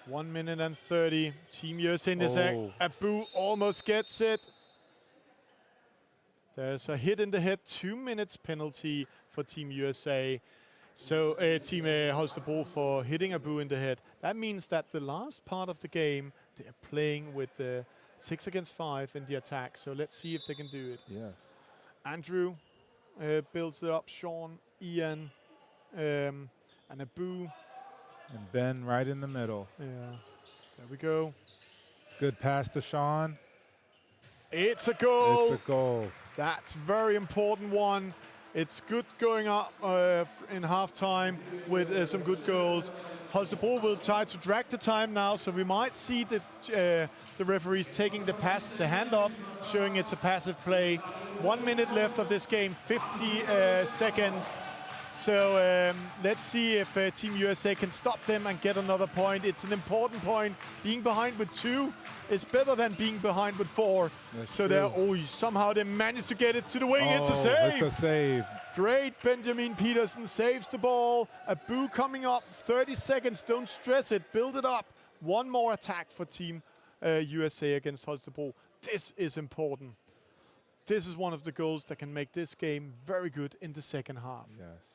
1 minute and 30. Team USA in this act. Abu almost gets it. There's a hit in the head. 2 minutes penalty for Team USA. So Team Holstebro for hitting Abu in the head. That means that the last part of the game, they're playing with 6 against 5 in the attack. So let's see if they can do it. Yes. Andrew builds it up. Sean, Ian, and Abu. And Ben right in the middle. Yeah. There we go. Good pass to Sean. It's a goal. It's a goal. That's a very important one. It's good going up in halftime with some good goals. Holstebro will try to drag the time now, so we might see the referees taking the hand up, showing it's a passive play. 1 minute left of this game, 50 seconds. So let's see if Team USA can stop them and get another point. It's an important point. Being behind with 2 is better than being behind with 4. That's so somehow they managed to get it to the wing. It's a save. It's a save. Great. Benjamin Peterson saves the ball. Abu coming up. 30 seconds. Don't stress it. Build it up. One more attack for Team USA against Holstebro. This is important. This is one of the goals that can make this game very good in the second half. Yes.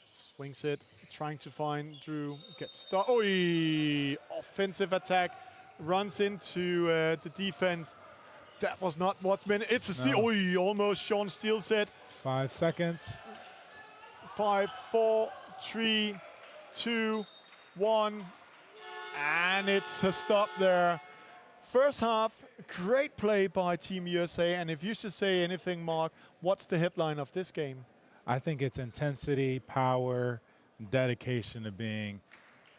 Swings it, trying to find Drew, gets stuck. Offensive attack, runs into the defense. That was not what's meant. It's a steal. Almost Sean steals it. 5 seconds. 5, 4, 3, 2, 1. And it's a stop there. First half, great play by Team USA. And if you should say anything, Mark, what's the headline of this game? I think it's intensity, power, dedication to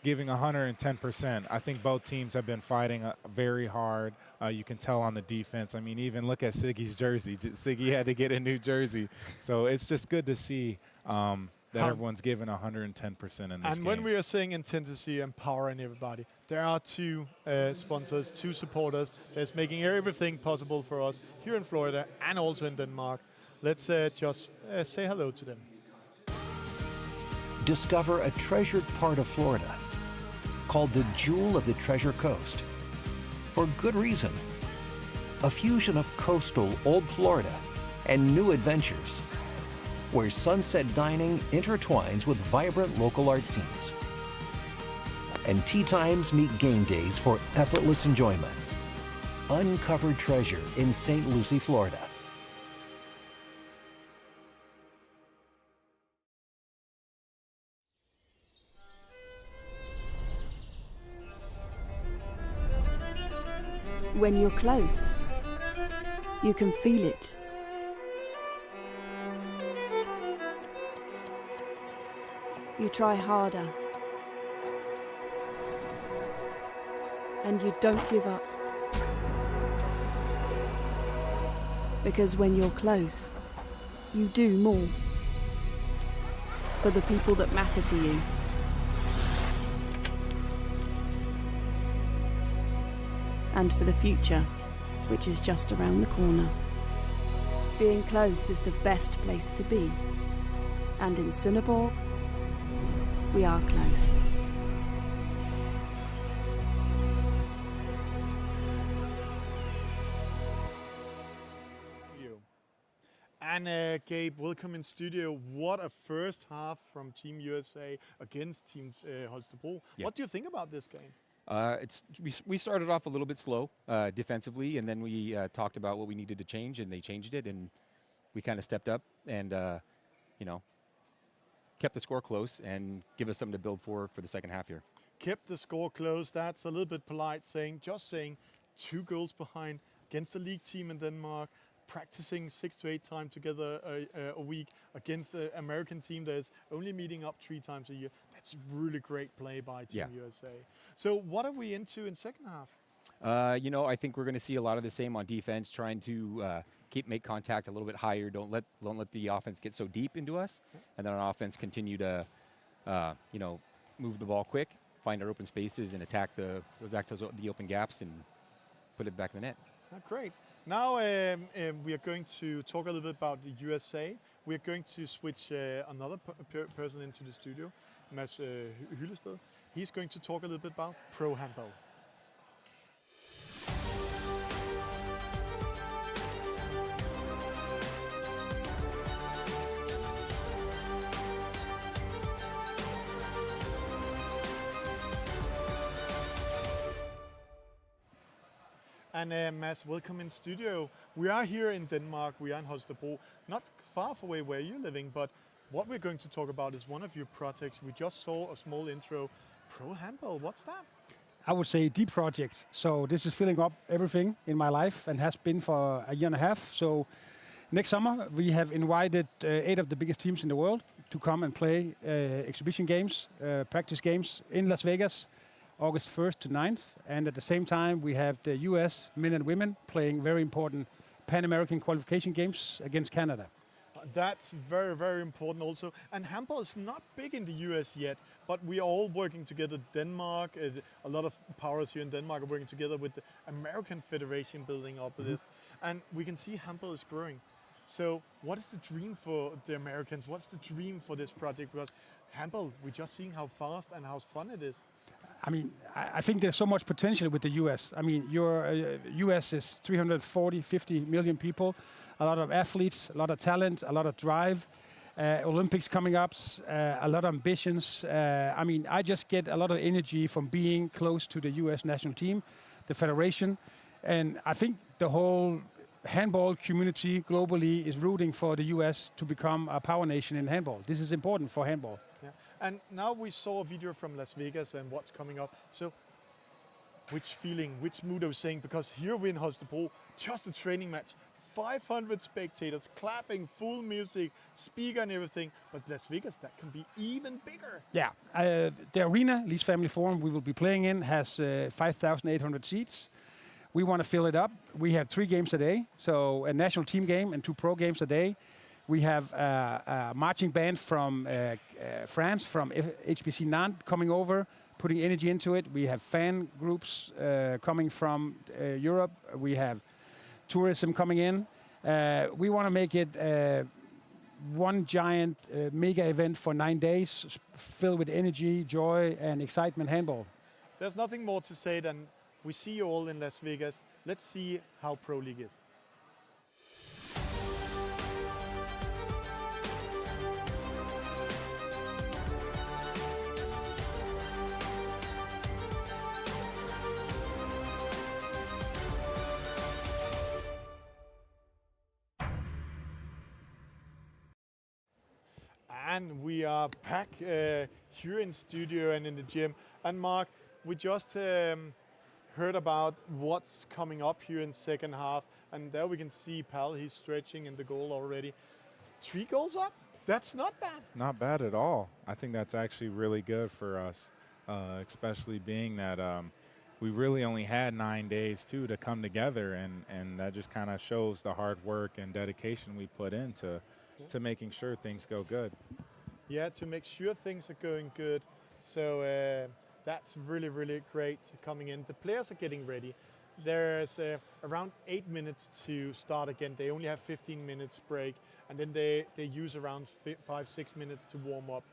giving 110%. I think both teams have been fighting very hard. You can tell on the defense. I mean, even look at Siggy's jersey. Siggy had to get a new jersey. So it's just good to see that everyone's giving 110% in this game. And when we are saying intensity and power in everybody, there are 2 sponsors, 2 supporters that's making everything possible for us here in Florida and also in Denmark. Let's just say hello to them. Discover a treasured part of Florida called the Jewel of the Treasure Coast. For good reason. A fusion of coastal old Florida and new adventures, where sunset dining intertwines with vibrant local art scenes. And tea times meet game days for effortless enjoyment. Uncovered treasure in St. Lucie, Florida. When you're close, you can feel it. You try harder. And you don't give up. Because when you're close, you do more. For the people that matter to you. And for the future, which is just around the corner. Being close is the best place to be. And in Sønderborg, we are close. And And Gabe, welcome in studio. What a first half from Team USA against Team Holstebro. Yeah. What do you think about this game? We started off a little bit slow defensively, and then we talked about what we needed to change, and they changed it, and we kind of stepped up and kept the score close and give us something to build for the second half here. Kept the score close. That's a little bit polite, saying 2 goals behind against the league team in Denmark, practicing 6 to 8 times together a week against the American team that is only meeting up 3 times a year. That's really great play by Team USA. So what are we into in second half? I think we're going to see a lot of the same on defense, trying to make contact a little bit higher. Don't let the offense get so deep into us, and then on offense continue to move the ball quick, find our open spaces, and attack the open gaps and put it back in the net. Great. Now we are going to talk a little bit about the USA. We are going to switch another person into the studio, Thomas Bjørn-Lüthi. He's going to talk a little bit about pro handball. And Mads, welcome in studio. We are here in Denmark, we are in Holstebro, not far away where you're living, but what we're going to talk about is one of your projects. We just saw a small intro, Pro Handball. What's that? I would say deep project. So this is filling up everything in my life and has been for a year and a half. So next summer we have invited 8 of the biggest teams in the world to come and play exhibition games, practice games in Las Vegas, August 1st to 9th. And at the same time, we have the US men and women playing very important Pan-American qualification games against Canada. That's very, very important also. And handball is not big in the US yet, but we are all working together. Denmark, a lot of powers here in Denmark are working together with the American Federation building up this. And we can see handball is growing. So what is the dream for the Americans? What's the dream for this project? Because handball, we're just seeing how fast and how fun it is. I mean, I think there's so much potential with the US. I mean, your US is 340, 50 million people, a lot of athletes, a lot of talent, a lot of drive, Olympics coming up, a lot of ambitions. I mean, I just get a lot of energy from being close to the US national team, the federation, and I think the whole handball community globally is rooting for the US to become a power nation in handball. This is important for handball. Yeah. And now we saw a video from Las Vegas and what's coming up. So which feeling, which mood are we saying? Because here we're in Holstebro, just a training match, 500 spectators clapping, full music, speaker and everything. But Las Vegas, that can be even bigger. Yeah, the arena, Leeds Family Forum, we will be playing in, has 5,800 seats. We want to fill it up. We have 3 games a day, so a national team game and 2 pro games a day. We have a marching band from France, from HBC Nantes, coming over, putting energy into it. We have fan groups coming from Europe. We have tourism coming in. We want to make it one giant mega event for 9 days, filled with energy, joy, and excitement handball. There's nothing more to say than we see you all in Las Vegas. Let's see how Pro League is. And we are back here in studio and in the gym. And Mark, we just heard about what's coming up here in second half. And there we can see Pal, he's stretching in the goal already. 3 goals up? That's not bad. Not bad at all. I think that's actually really good for us, especially being that we really only had 9 days too to come together, and that just kind of shows the hard work and dedication we put into to making sure things go good. Yeah, to make sure things are going good. So that's really, really great coming in. The players are getting ready. There's around 8 minutes to start again. They only have 15 minutes break, and then they use around 5-6 minutes to warm up.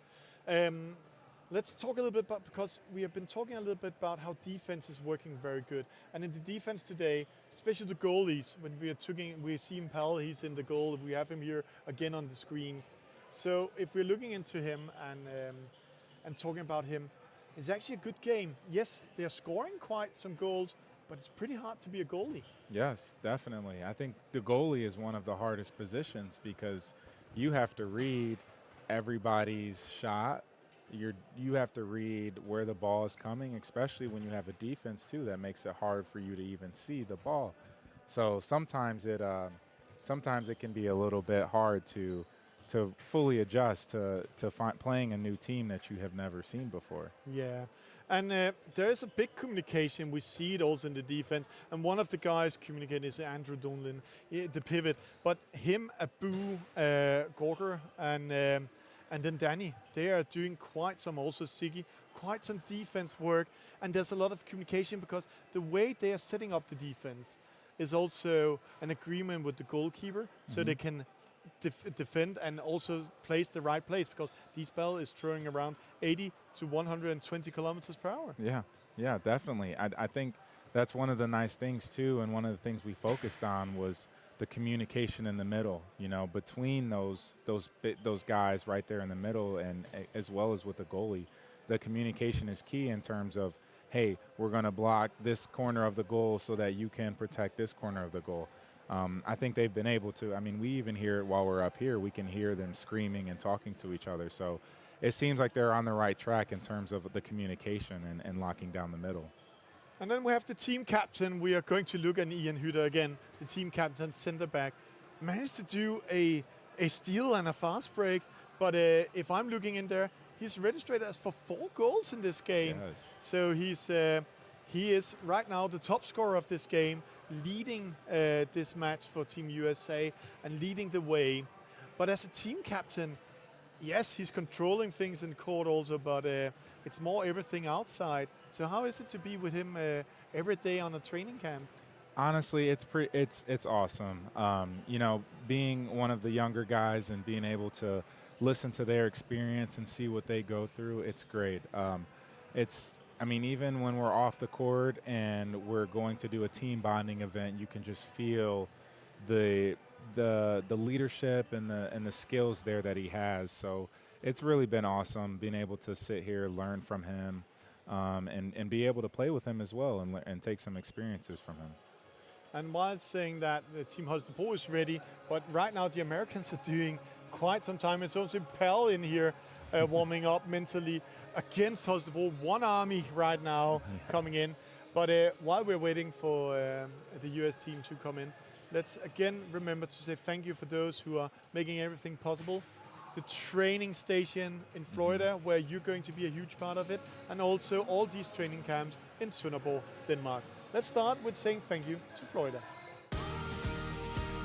Let's talk a little bit about, because we have been talking a little bit about how defense is working very good. And in the defense today, especially the goalies. When we see Pal, he's in the goal. We have him here again on the screen. So if we're looking into him and talking about him, it's actually a good game. Yes, they're scoring quite some goals, but it's pretty hard to be a goalie. Yes, definitely. I think the goalie is one of the hardest positions because you have to read everybody's shot. You have to read where the ball is coming, especially when you have a defense too. That makes it hard for you to even see the ball. So sometimes it can be a little bit hard to fully adjust to playing a new team that you have never seen before. Yeah. And there is a big communication. We see it also in the defense. And one of the guys communicating is Andrew Donlin, the pivot. But him, Abu, Gorger, and then Danny, they are doing quite some, also Siggy, quite some defense work. And there's a lot of communication because the way they are setting up the defense is also an agreement with the goalkeeper, so they can defend and also place the right place, because this ball is throwing around 80 to 120 kilometers per hour. Yeah, definitely. I think that's one of the nice things too, and one of the things we focused on was the communication in the middle, between those guys right there in the middle, and as well as with the goalie. The communication is key in terms of, hey, we're going to block this corner of the goal so that you can protect this corner of the goal. I think they've been able to. I mean, we even hear it while we're up here. We can hear them screaming and talking to each other. So it seems like they're on the right track in terms of the communication and locking down the middle. And then we have the team captain. We are going to look at Ian Hytter again, the team captain, center back. Managed to do a steal and a fast break. But if I'm looking in there, he's registered as for 4 goals in this game. Yes. So he is right now the top scorer of this game, leading this match for Team USA and leading the way. But as a team captain, yes, he's controlling things in court also, but it's more everything outside. So how is it to be with him every day on a training camp? Honestly, it's awesome. Being one of the younger guys and being able to listen to their experience and see what they go through, it's great. Even when we're off the court and we're going to do a team bonding event, you can just feel the leadership and the skills there that he has. So it's really been awesome being able to sit here, learn from him, and be able to play with him as well and take some experiences from him. And while saying that, the Team Holstebro is ready, but right now the Americans are doing quite some time. It's also Pal in here warming up mentally against Holstebro. One army right now coming in. But while we're waiting for the US team to come in, let's again remember to say thank you for those who are making everything possible. The training station in Florida, where you're going to be a huge part of it, and also all these training camps in Sønderborg, Denmark. Let's start with saying thank you to Florida.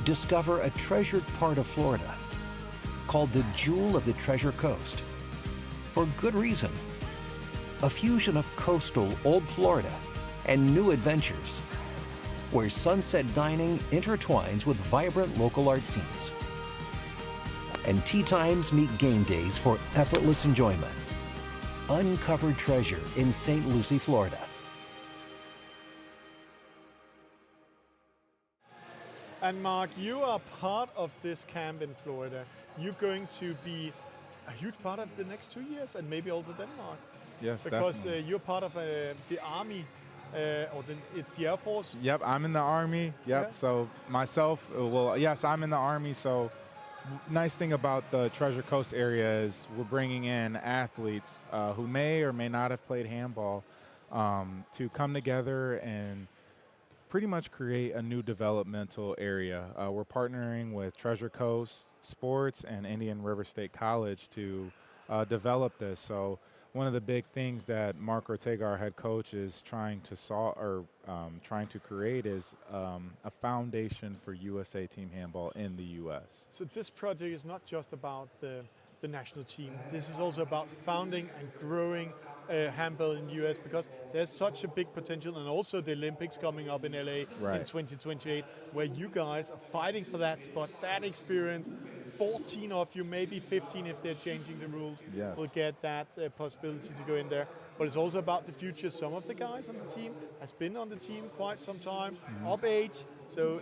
Discover a treasured part of Florida called the Jewel of the Treasure Coast. For good reason. A fusion of coastal old Florida and new adventures, where sunset dining intertwines with vibrant local art scenes. And tea times meet game days for effortless enjoyment. Uncovered treasure in St. Lucie, Florida. And Mark, you are part of this camp in Florida. You're going to be a huge part of the next 2 years, and maybe also Denmark. Yes, because definitely. You're part of the Army, it's the Air Force. Yep, I'm in the Army. Yep, Yeah. so myself, yes, I'm in the Army. So nice thing about the Treasure Coast area is we're bringing in athletes who may or may not have played handball to come together and pretty much create a new developmental area. We're partnering with Treasure Coast Sports and Indian River State College to develop this. So one of the big things that Mark Ortega, our head coach, is trying to create is a foundation for USA Team Handball in the U.S. So this project is not just about the national team. This is also about founding and growing handball in the US, because there's such a big potential, and also the Olympics coming up in LA Right. in 2028, where you guys are fighting for that spot, that experience 14 of you, maybe 15 if they're changing the rules, Yes. will get that possibility to go in there. But it's also about the future. Some of the guys on the team has been on the team quite some time, up age. So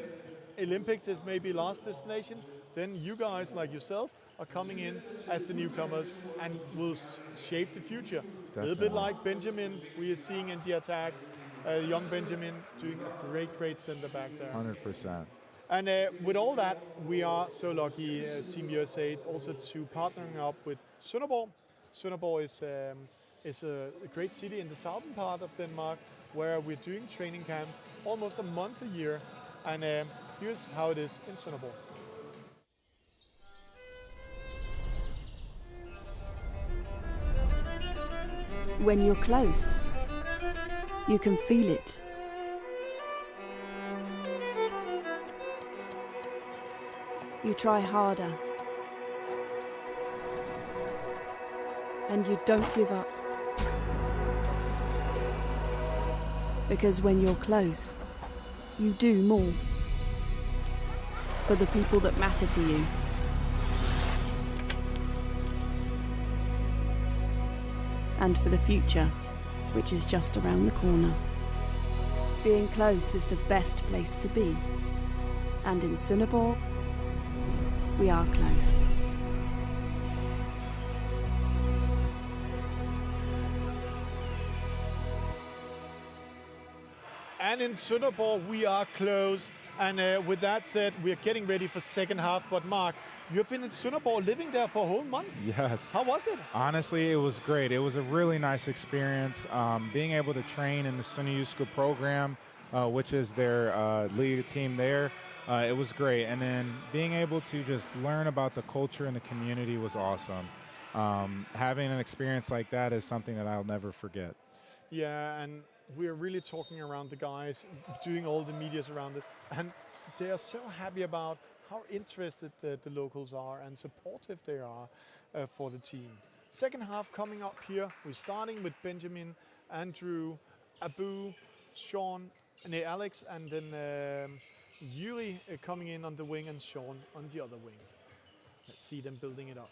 Olympics is maybe last destination. Then you guys like yourself are coming in as the newcomers and will shape the future. A little bit Definitely. like Benjamin we are seeing in the attack. Young Benjamin doing a great center back there. 100%. And with all that, we are so lucky, Team USA, also to partnering up with Sønderborg. Sønderborg is a great city in the southern part of Denmark where we're doing training camps almost a month a year. And here's how it is in Sønderborg. When you're close, you can feel it. You try harder. And you don't give up. Because when you're close, you do more. For the people that matter to you. And for the future, which is just around the corner. Being close is the best place to be. And in Sønderborg, we are close. And in Sønderborg, we are close. And with that said, we are getting ready for second half. But Mark, you've been in Sønderborg, living there for a whole month. Yes. How was it? Honestly, it was great. It was a really nice experience. Being able to train in the Sønderjyske program, which is their league team there, it was great. And then being able to just learn about the culture and the community was awesome. Having an experience like that is something that I'll never forget. Yeah, and we're really talking around the guys, doing all the medias around it. And they are so happy about how interested the locals are and supportive they are for the team. Second half coming up here. We're starting with Benjamin, Andrew, Abu, Sean, and Alex, and then Yuri coming in on the wing and Sean on the other wing. Let's see them building it up.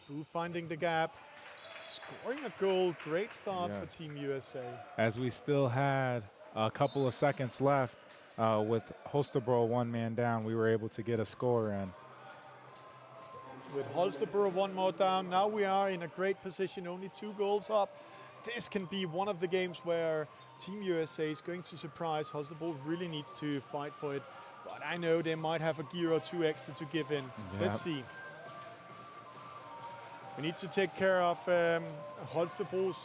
Abu finding the gap, scoring a goal. Great start for Team USA. As we still had a couple of seconds left, with Holstebro one man down, we were able to get a score in. With Holstebro one more down, now we are in a great position, only 2 goals up. This can be one of the games where Team USA is going to surprise. Holstebro really needs to fight for it, but I know they might have a gear or 2 extra to give in. Let's see. We need to take care of Holstebro's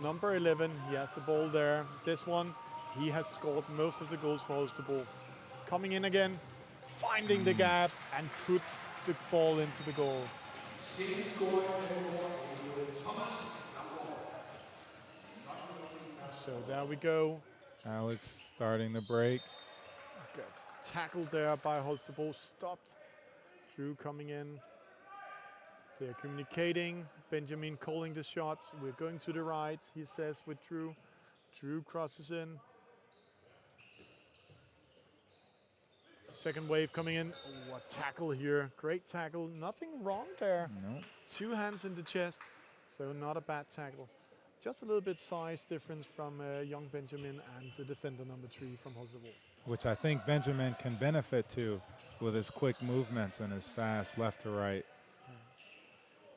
number 11. He has the ball there. This one, he has scored most of the goals for Holstebro. Coming in again, finding the gap and put the ball into the goal. So there we go. Alex starting the break. Good tackle there by Holstebro, stopped. Drew coming in. They're communicating. Benjamin calling the shots. We're going to the right, he says with Drew. Drew crosses in. Second wave coming in. Oh, what tackle here. Great tackle. Nothing wrong there. No. 2 hands in the chest. So not a bad tackle. Just a little bit size difference from young Benjamin and the defender number 3 from Holstebro. Which I think Benjamin can benefit to with his quick movements and his fast left to right.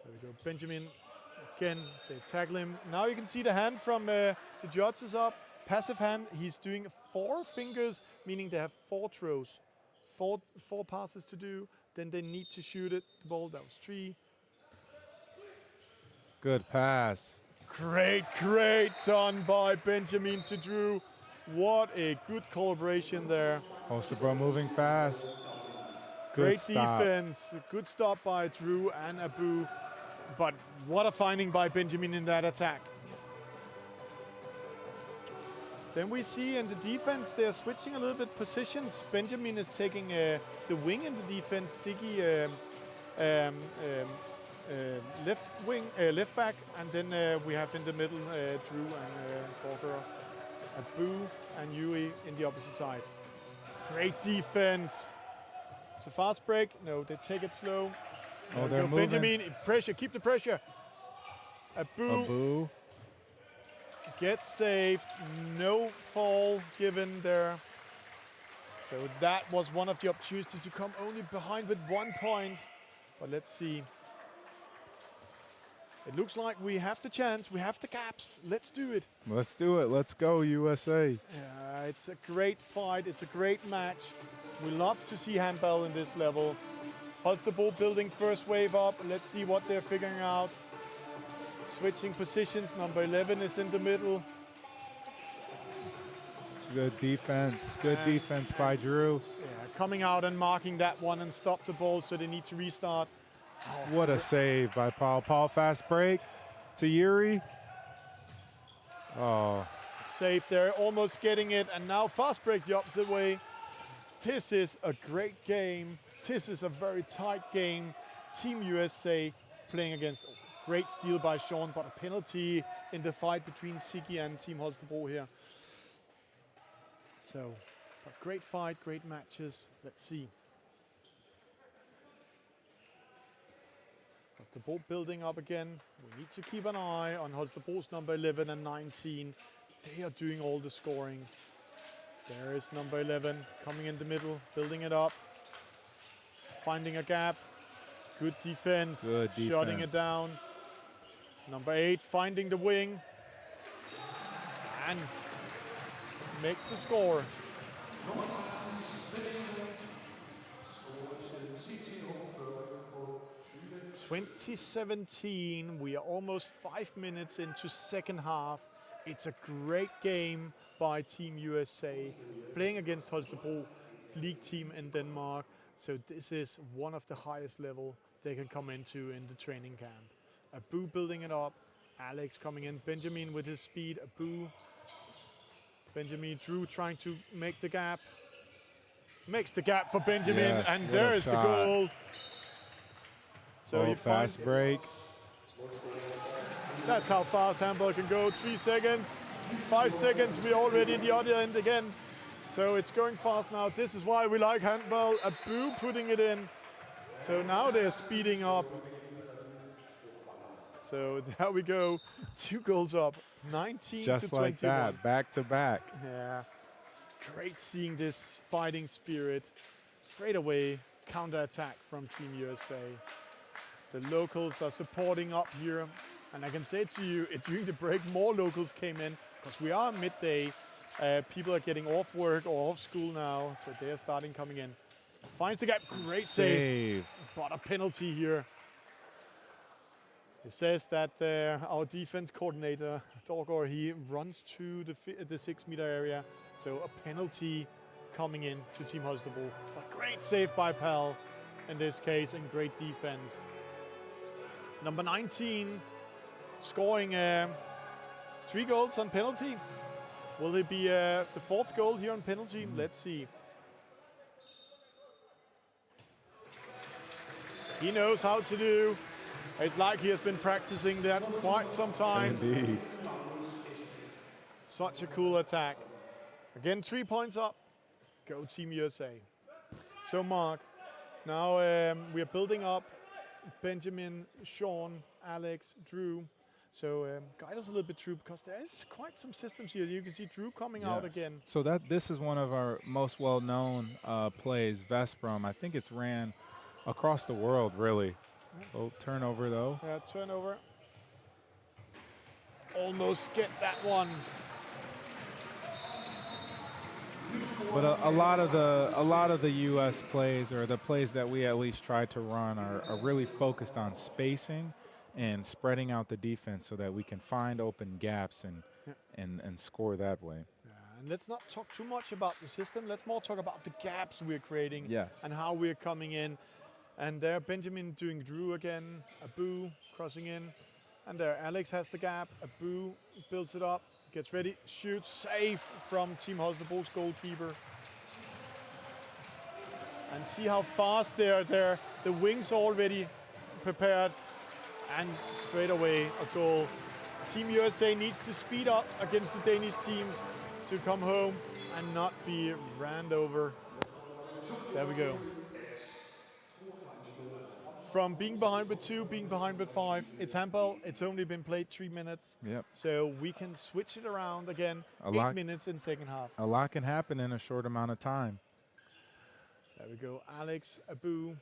There we go. Benjamin, again, they tackle him. Now you can see the hand from the judges up. Passive hand, he's doing 4 fingers, meaning they have 4 throws. 4 passes to do, then they need to shoot it. The ball, that was 3. Good pass. Great done by Benjamin to Drew. What a good collaboration there. Holstebro moving fast. Great stop. defense. Good stop by Drew and Abu. But what a finding by Benjamin in that attack. Then we see in the defense, they're switching a little bit positions. Benjamin is taking the wing in the defense. Siggy left back, and then we have in the middle Drew and Borger, Abu and Yui in the opposite side. Great defense. It's a fast break. No, they take it slow. Oh, There they're we go. moving. Benjamin, pressure, keep the pressure. Abu Abu. gets saved. No fall given there. So that was one of the opportunities to come only behind with 1 point. But let's see. It looks like we have the chance. We have the gaps. Let's do it. Let's do it. Let's go, USA. It's a great fight. It's a great match. We love to see handball in this level. Holstebro building first wave up. Let's see what they're figuring out. Switching positions. Number 11 is in the middle. Good defense. Good defense by Drew. Yeah, coming out and marking that one and stop the ball, so they need to restart. What a save by Paul. Paul, fast break to Yuri. Oh, Safe there, almost getting it, and now fast break the opposite way. This is a great game. This is a very tight game. Team USA playing against great steal by Sean, but a penalty in the fight between Sigi and Team Holstebro here. So, a great fight, great matches. Let's see. Holstebro building up again. We need to keep an eye on Holstebro's number 11 and 19. They are doing all the scoring. There is number 11 coming in the middle, building it up, finding a gap. Good defense. Good defense. Shutting it down. Number 8 finding the wing and makes the score. 2017, we are almost 5 minutes into second half. It's a great game by Team USA, playing against Holstebro, league team in Denmark. So this is one of the highest level they can come into in the training camp. Abu building it up, Alex coming in, Benjamin with his speed, Abu, Benjamin, Drew trying to make the gap. Makes the gap for Benjamin, Yes, and what a there's the shot. goal. So oh, you fast find, break. that's how fast handball can go. 3 seconds, 5 seconds, we're already in the other end again. So it's going fast now. This is why we like handball. Abu putting it in. So now they're speeding up. So there we go. 2 goals up, 19 Just to 21. like that, back to back. Yeah, great seeing this fighting spirit. Straight away, counter-attack from Team USA. The locals are supporting up here. And I can say to you, during the break, more locals came in because we are midday. People are getting off work or off school now, so they are starting coming in. Finds the gap, great save. But a penalty here. It says that our defense coordinator, Dorgor, he runs to the 6 meter area. So a penalty coming in to Team Holstebro. A great save by Pal in this case, and great defense. Number 19 scoring 3 goals on penalty. Will it be the 4th goal here on penalty? Let's see. He knows how to do. It's like he has been practicing that quite some time. Indeed. Such a cool attack. Again, 3 points up. Go Team USA. So Mark, now we are building up. Benjamin, Sean, Alex, Drew. So guide us a little bit through, because there is quite some systems here. You can see Drew coming out again. So this is one of our most well-known plays, Vesprum. I think it's ran across the world, really. Oh, turnover though. Yeah, turnover. Almost get that one. But a lot of the U.S. plays, or the plays that we at least try to run, are really focused on spacing and spreading out the defense so that we can find open gaps and score that way. And let's not talk too much about the system. Let's more talk about the gaps we're creating. Yes. And how we're coming in. And there, Benjamin doing Drew again. Abu crossing in. And there, Alex has the gap. Abu builds it up, gets ready, shoots, safe from Team Holstebro's goalkeeper. And see how fast they are there. The wings already prepared. And straight away, a goal. Team USA needs to speed up against the Danish teams to come home and not be ran over. There we go. from being behind with 2, being behind with 5. It's handball. It's only been played 3 minutes. Yep. So we can switch it around again. A 8 lot- minutes in second half. A lot can happen in a short amount of time. There we go. Alex, Abu,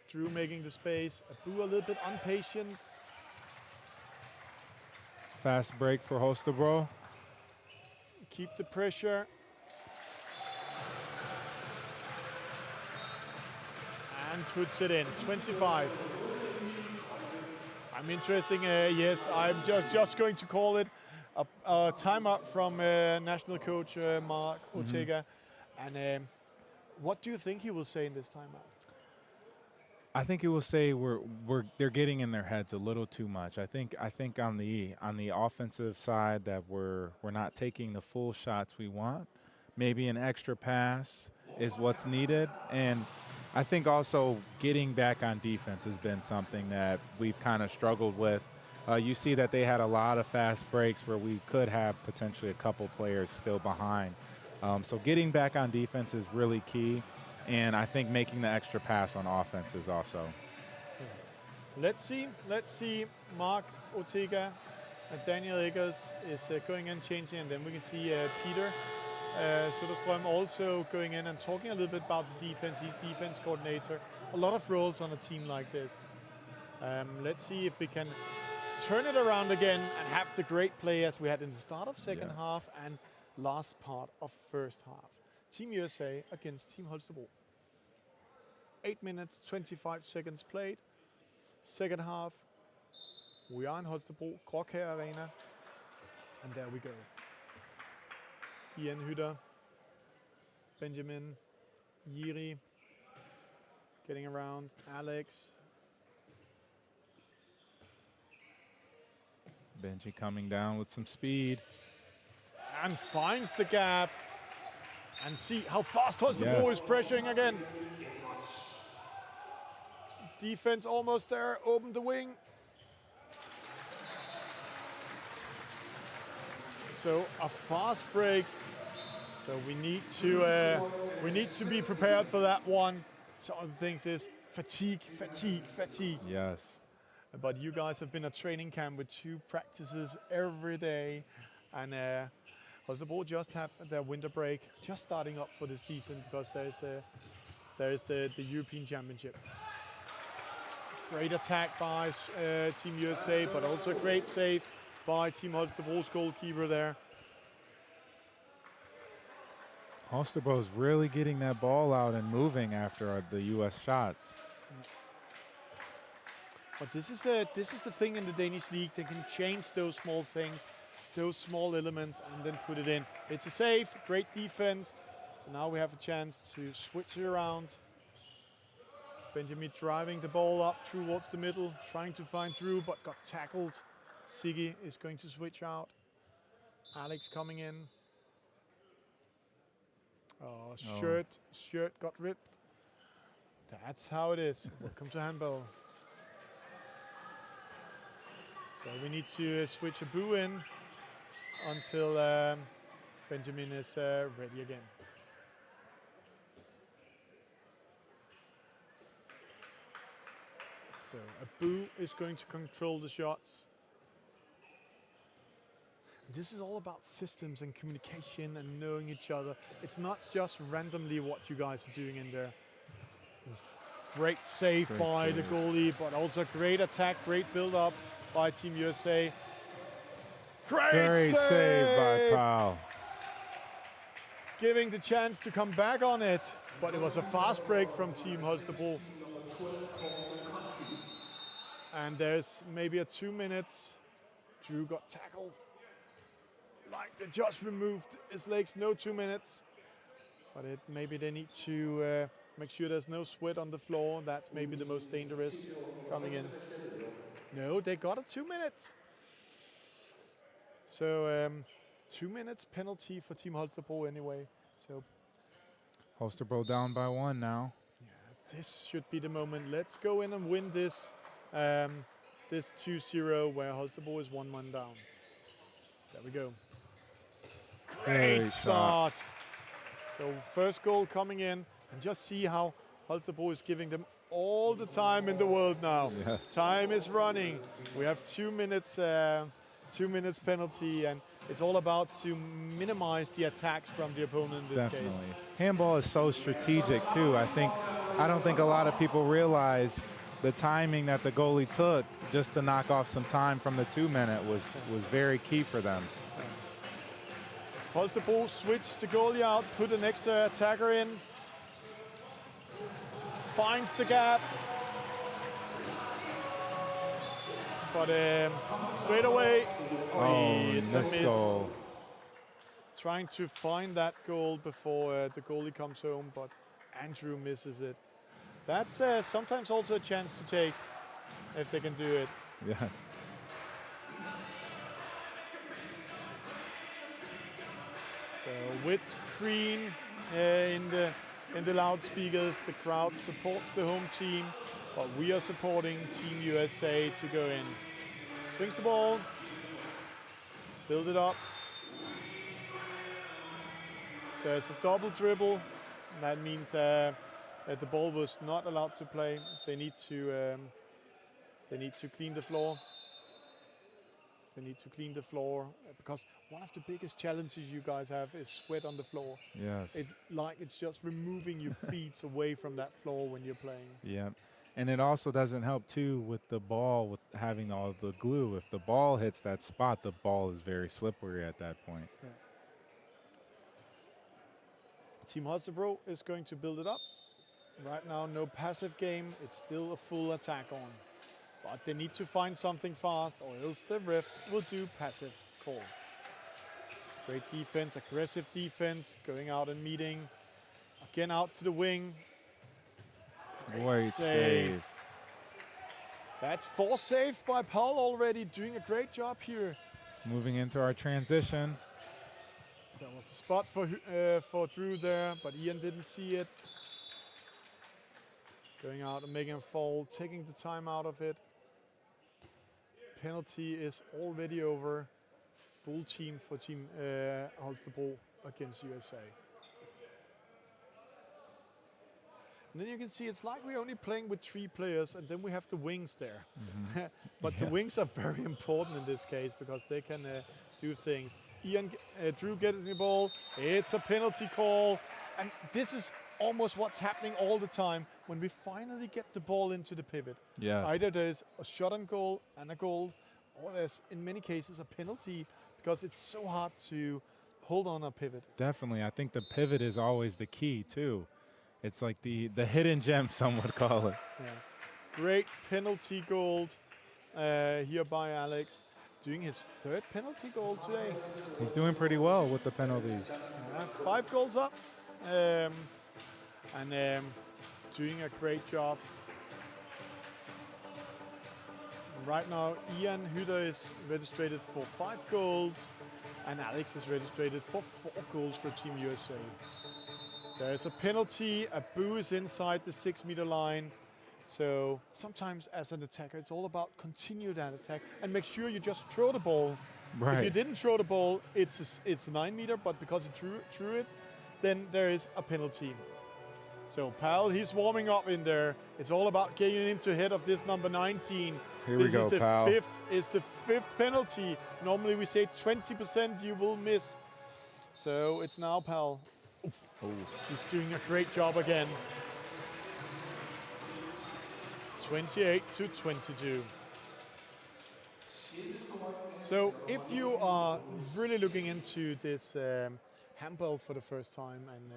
Drew making the space. Abu a little bit impatient. Fast break for Holstebro. Keep the pressure. And puts it in. 25. I'm interesting. Yes, I'm just going to call it a timeout from national coach Mark Ortega. And what do you think he will say in this timeout? I think he will say they're getting in their heads a little too much. I think on the offensive side that we're not taking the full shots we want. Maybe an extra pass is what's needed, and I think also getting back on defense has been something that we've kind of struggled with. You see that they had a lot of fast breaks where we could have potentially a couple players still behind. So getting back on defense is really key. And I think making the extra pass on offense is also. Let's see. Mark Ortega and Daniel Eggers is going in, changing, and then we can see Peter Söderström also going in and talking a little bit about the defense. He's defense coordinator. A lot of roles on a team like this. Let's see if we can turn it around again and have the great play as we had in the start of second half and last part of first half. Team USA against Team Holstebro. 8 minutes, 25 seconds played. Second half. We are in Holstebro, Krokær Arena. And there we go. Ian Hytter, Benjamin, Jiri, getting around, Alex. Benji coming down with some speed. And finds the gap. And see how fast Holstebro is pressuring again. Defense almost there, open the wing. So a fast break. So we need to be prepared for that one. So other things is fatigue. Yes. But you guys have been at training camp with 2 practices every day, and Holstebro just have their winter break, just starting up for the season because there's the European Championship. Great attack by Team USA, but also a great save by Team Holstebro's goalkeeper there. Holstebro's really getting that ball out and moving after the U.S. shots. But this is the thing in the Danish league. They can change those small things, those small elements, and then put it in. It's a save, great defense. So now we have a chance to switch it around. Benjamin driving the ball up towards the middle, trying to find Drew, but got tackled. Siggy is going to switch out. Alex coming in. Oh, shirt got ripped. That's how it is. Welcome to handball. So we need to switch a boo in until Benjamin is ready again. So Abu is going to control the shots. This is all about systems and communication and knowing each other. It's not just randomly what you guys are doing in there. Great save by the goalie, but also great attack, great build-up by Team USA. Great save by Powell. Giving the chance to come back on it, but it was a fast break from Team Holstebro. And there's maybe a 2 minutes. Drew got tackled. Like they just removed his legs, no 2 minutes. But maybe they need to make sure there's no sweat on the floor. That's maybe the most dangerous coming in. No, they got a 2 minutes. So 2 minutes penalty for Team Holstebro anyway. So Holstebro down by 1 now. Yeah, this should be the moment. Let's go in and win this. This 2-0 where Holstebro is 1-1 down. There we go. Great start. So first goal coming in, and just see how Holstebro is giving them all the time in the world now. Yes. Time is running. We have 2 minutes, 2 minutes penalty, and it's all about to minimize the attacks from the opponent in this Definitely. case. Handball is so strategic too. I don't think a lot of people realize the timing that the goalie took just to knock off some time from the 2 minute was very key for them. Holstebro switch the goalie out, put an extra attacker in. Finds the gap. But straight away, it's a miss. Goal. Trying to find that goal before the goalie comes home, but Andrew misses it. That's sometimes also a chance to take if they can do it. Yeah. So with Green in the loudspeakers, the crowd supports the home team, but we are supporting Team USA to go in. Swings the ball, build it up. There's a double dribble, and that means that the ball was not allowed to play. They need to clean the floor. They need to clean the floor because one of the biggest challenges you guys have is sweat on the floor. Yes. It's like it's just removing your feet away from that floor when you're playing. Yeah. And it also doesn't help too with the ball, with having all the glue. If the ball hits that spot, the ball is very slippery at that point. Yeah. Team Holstebro is going to build it up. Right now, no passive game. It's still a full attack on. But they need to find something fast or else the ref will do passive call. Great defense, aggressive defense, going out and meeting. Again out to the wing. Great save. That's 4 saved by Paul already, doing a great job here. Moving into our transition. There was a spot for Drew there, but Ian didn't see it. Going out and making a fall, taking the time out of it. Penalty is already over. Full team for Team Holstebro against USA. And then you can see it's like we're only playing with 3 players, and then we have the wings there. Mm-hmm. But the wings are very important in this case because they can do things. Drew gets the ball. It's a penalty call, and this is almost what's happening all the time when we finally get the ball into the pivot. Yes. Either there's a shot on goal and a goal, or there's in many cases a penalty because it's so hard to hold on a pivot. Definitely. I think the pivot is always the key too. It's like the hidden gem, some would call it. Yeah. Great penalty goal here by Alex. Doing his 3rd penalty goal today. He's doing pretty well with the penalties. 5 goals up. And doing a great job. Right now, Ian Hyder is registered for 5 goals, and Alex is registered for 4 goals for Team USA. There's a penalty, a boo is inside the 6-meter line. So sometimes as an attacker, it's all about continue that attack and make sure you just throw the ball. Right. If you didn't throw the ball, it's 9 meter, but because he threw it, then there is a penalty. So Pal, he's warming up in there. It's all about getting into head of this number 19. Here we go, Pal. Is the 5th penalty. Normally we say 20% you will miss. So it's now Pal. Oh. He's doing a great job again. 28-22. So if you are really looking into this handball for the first time and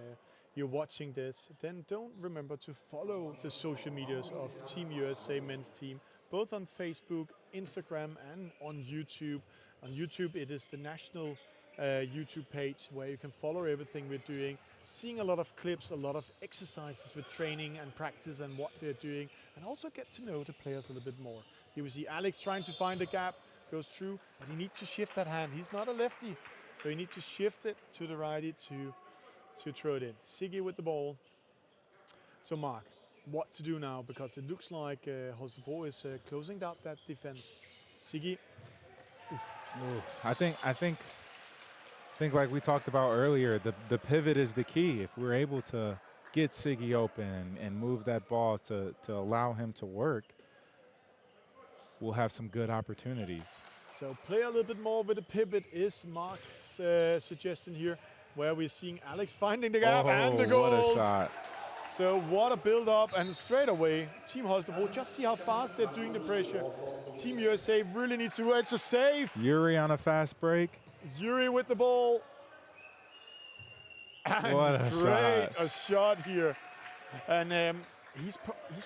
you're watching this, then don't remember to follow the social medias of Team USA men's team, both on Facebook, Instagram, and on YouTube. On YouTube, it is the national YouTube page where you can follow everything we're doing, seeing a lot of clips, a lot of exercises with training and practice and what they're doing, and also get to know the players a little bit more. Here we see Alex trying to find a gap, goes through, but he needs to shift that hand. He's not a lefty, so he needs to shift it to the righty to throw it in. Siggy with the ball. So Mark, what to do now? Because it looks like Holstebro is closing out that defense. Siggy. I think like we talked about earlier, the pivot is the key. If we're able to get Siggy open and move that ball to allow him to work, we'll have some good opportunities. So play a little bit more with the pivot is Mark's suggestion here, where we're seeing Alex finding the gap and the goal. What a shot. So what a build-up, and straight away, Team Holstebro, just see how fast they're doing the pressure. Team USA really needs to, it's a save. Yuri on a fast break. Yuri with the ball. And what a shot here. And he's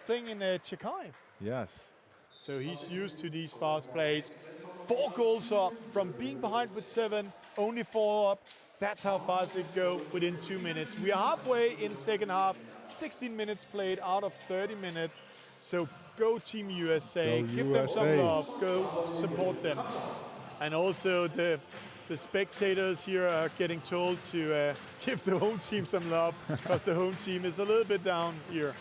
playing in Czechia. Yes. So he's used to these fast plays. 4 goals up from being behind with 7, only 4 up. That's how fast it go within 2 minutes. We are halfway in second half, 16 minutes played out of 30 minutes. So go Team USA, give them some love, go support them. And also the spectators here are getting told to give the home team some love, because the home team is a little bit down here.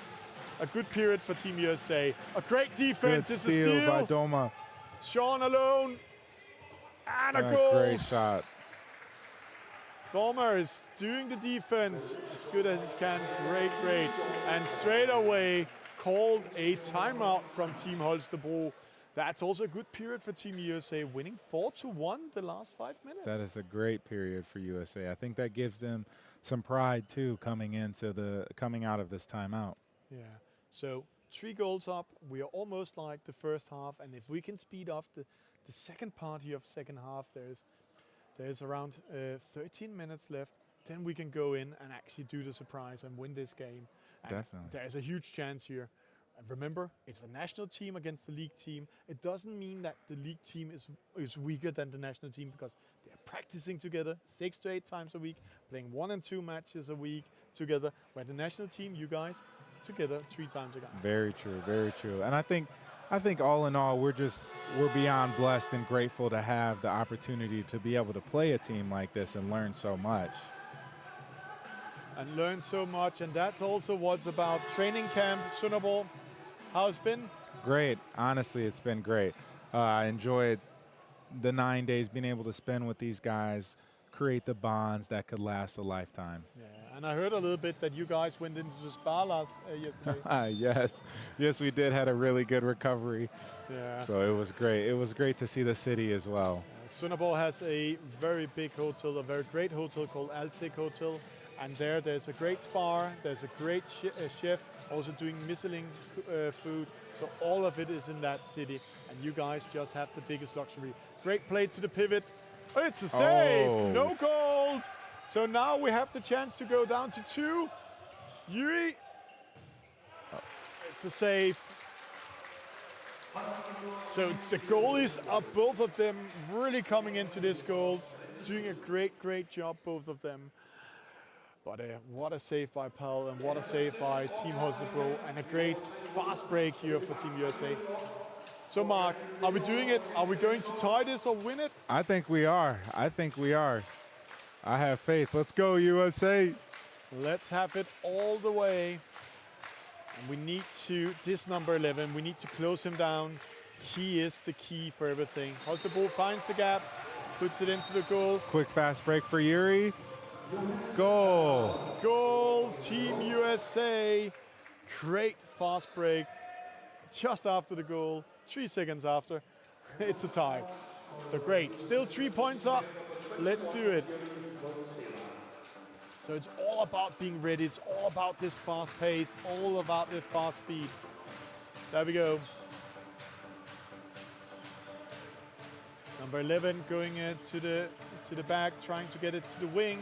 A good period for Team USA. A great defense. Good It's a steal by Doma. Sean alone. And a goal. Great shot. Doma is doing the defense as good as he can. Great, great. And straight away called a timeout from Team Holstebro. That's also a good period for Team USA, winning 4-1 the last 5 minutes. That is a great period for USA. I think that gives them some pride too, coming out of this timeout. Yeah. So 3 goals up. We are almost like the first half, and if we can speed up the second part here of second half, there's around 13 minutes left. Then we can go in and actually do the surprise and win this game. And definitely. There's a huge chance here. And remember, it's the national team against the league team. It doesn't mean that the league team is weaker than the national team, because they're practicing together 6 to 8 times a week, playing 1 and 2 matches a week together. Where the national team, you guys, together 3 times a game. Very true, very true. And I think all in all, we're beyond blessed and grateful to have the opportunity to be able to play a team like this and learn so much. And that's also what's about training camp. Sønderborg, how's it been? Great. Honestly, it's been great. I enjoyed the 9 days being able to spend with these guys, create the bonds that could last a lifetime. Yeah, and I heard a little bit that you guys went into the spa yesterday. Yes, we did. Had a really good recovery. Yeah. So it was great. It was great to see the city as well. Sønderborg has a very big hotel, a very great hotel called Alsek Hotel. And there's a great spa, there's a great chef, also doing Michelin food. So all of it is in that city. And you guys just have the biggest luxury. Great play to the pivot. Oh, it's a save, no goal. So now we have the chance to go down to 2. Yuri, it's a save. So the goalies are, both of them, really coming into this goal, doing a great job, both of them. But what a save by Pal, and what a save by Team Holstebro, and a great fast break here for Team USA. So Mark, are we doing it? Are we going to tie this or win it? I think we are. I have faith. Let's go, USA. Let's have it all the way. And we need to, this number 11, we need to close him down. He is the key for everything. Holstebro finds the gap, puts it into the goal. Quick fast break for Yuri. Goal. Goal, Team USA. Great fast break. Just after the goal, 3 seconds after, it's a tie. So great, still 3 points up. Let's do it. So it's all about being ready. It's all about this fast pace, all about the fast speed. There we go. Number 11 going to the back, trying to get it to the wing.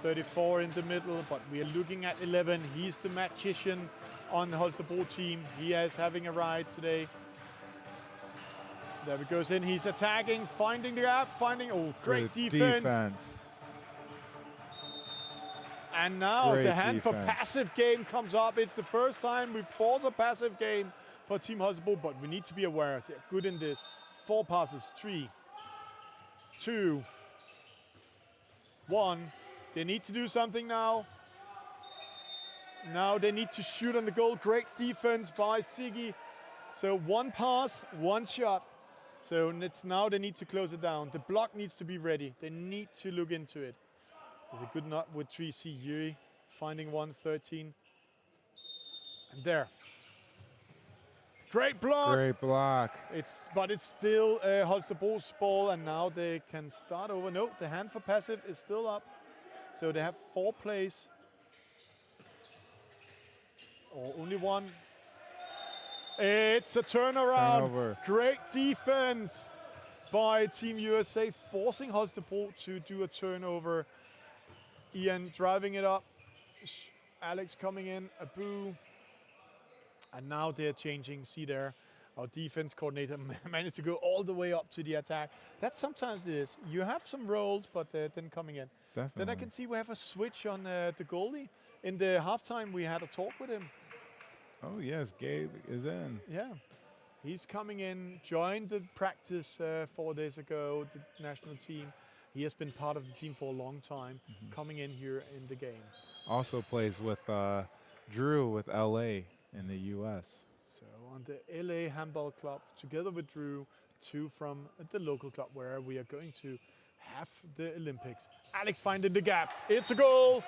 34 in the middle, but we are looking at 11. He's the magician on the Holstebro team. He is having a ride today. There he goes in. He's attacking, finding the gap, great defense. And now the hand for passive game comes up. It's the first time we force a passive game for Team Holstebro, but we need to be aware. They're good in this. 4 passes, 3, 2, 1. They need to do something now. Now they need to shoot on the goal. Great defense by Siggy. So 1 pass, 1 shot. So now they need to close it down. The block needs to be ready. They need to look into it. There's a good knot with 3C. Yuri finding 1-13. And there. Great block. Great block. But it's still Holstebro's ball, and now they can start over. No, the hand for passive is still up. So they have 4 plays. Or only 1. It's a turnaround. Turnover. Great defense by Team USA, forcing Holstebro to do a turnover. Ian driving it up. Alex coming in, Abu. And now they're changing. See there, our defense coordinator managed to go all the way up to the attack. That sometimes it is. You have some roles, but then coming in. Definitely. Then I can see we have a switch on the goalie. In the halftime, we had a talk with him. Oh yes, Gabe is in. Yeah, he's coming in, joined the practice 4 days ago, the national team. He has been part of the team for a long time, coming in here in the game. Also plays with Drew with LA in the US. So on the LA Handball Club, together with Drew, 2 from the local club where we are going to have the Olympics. Alex finding the gap. It's a goal.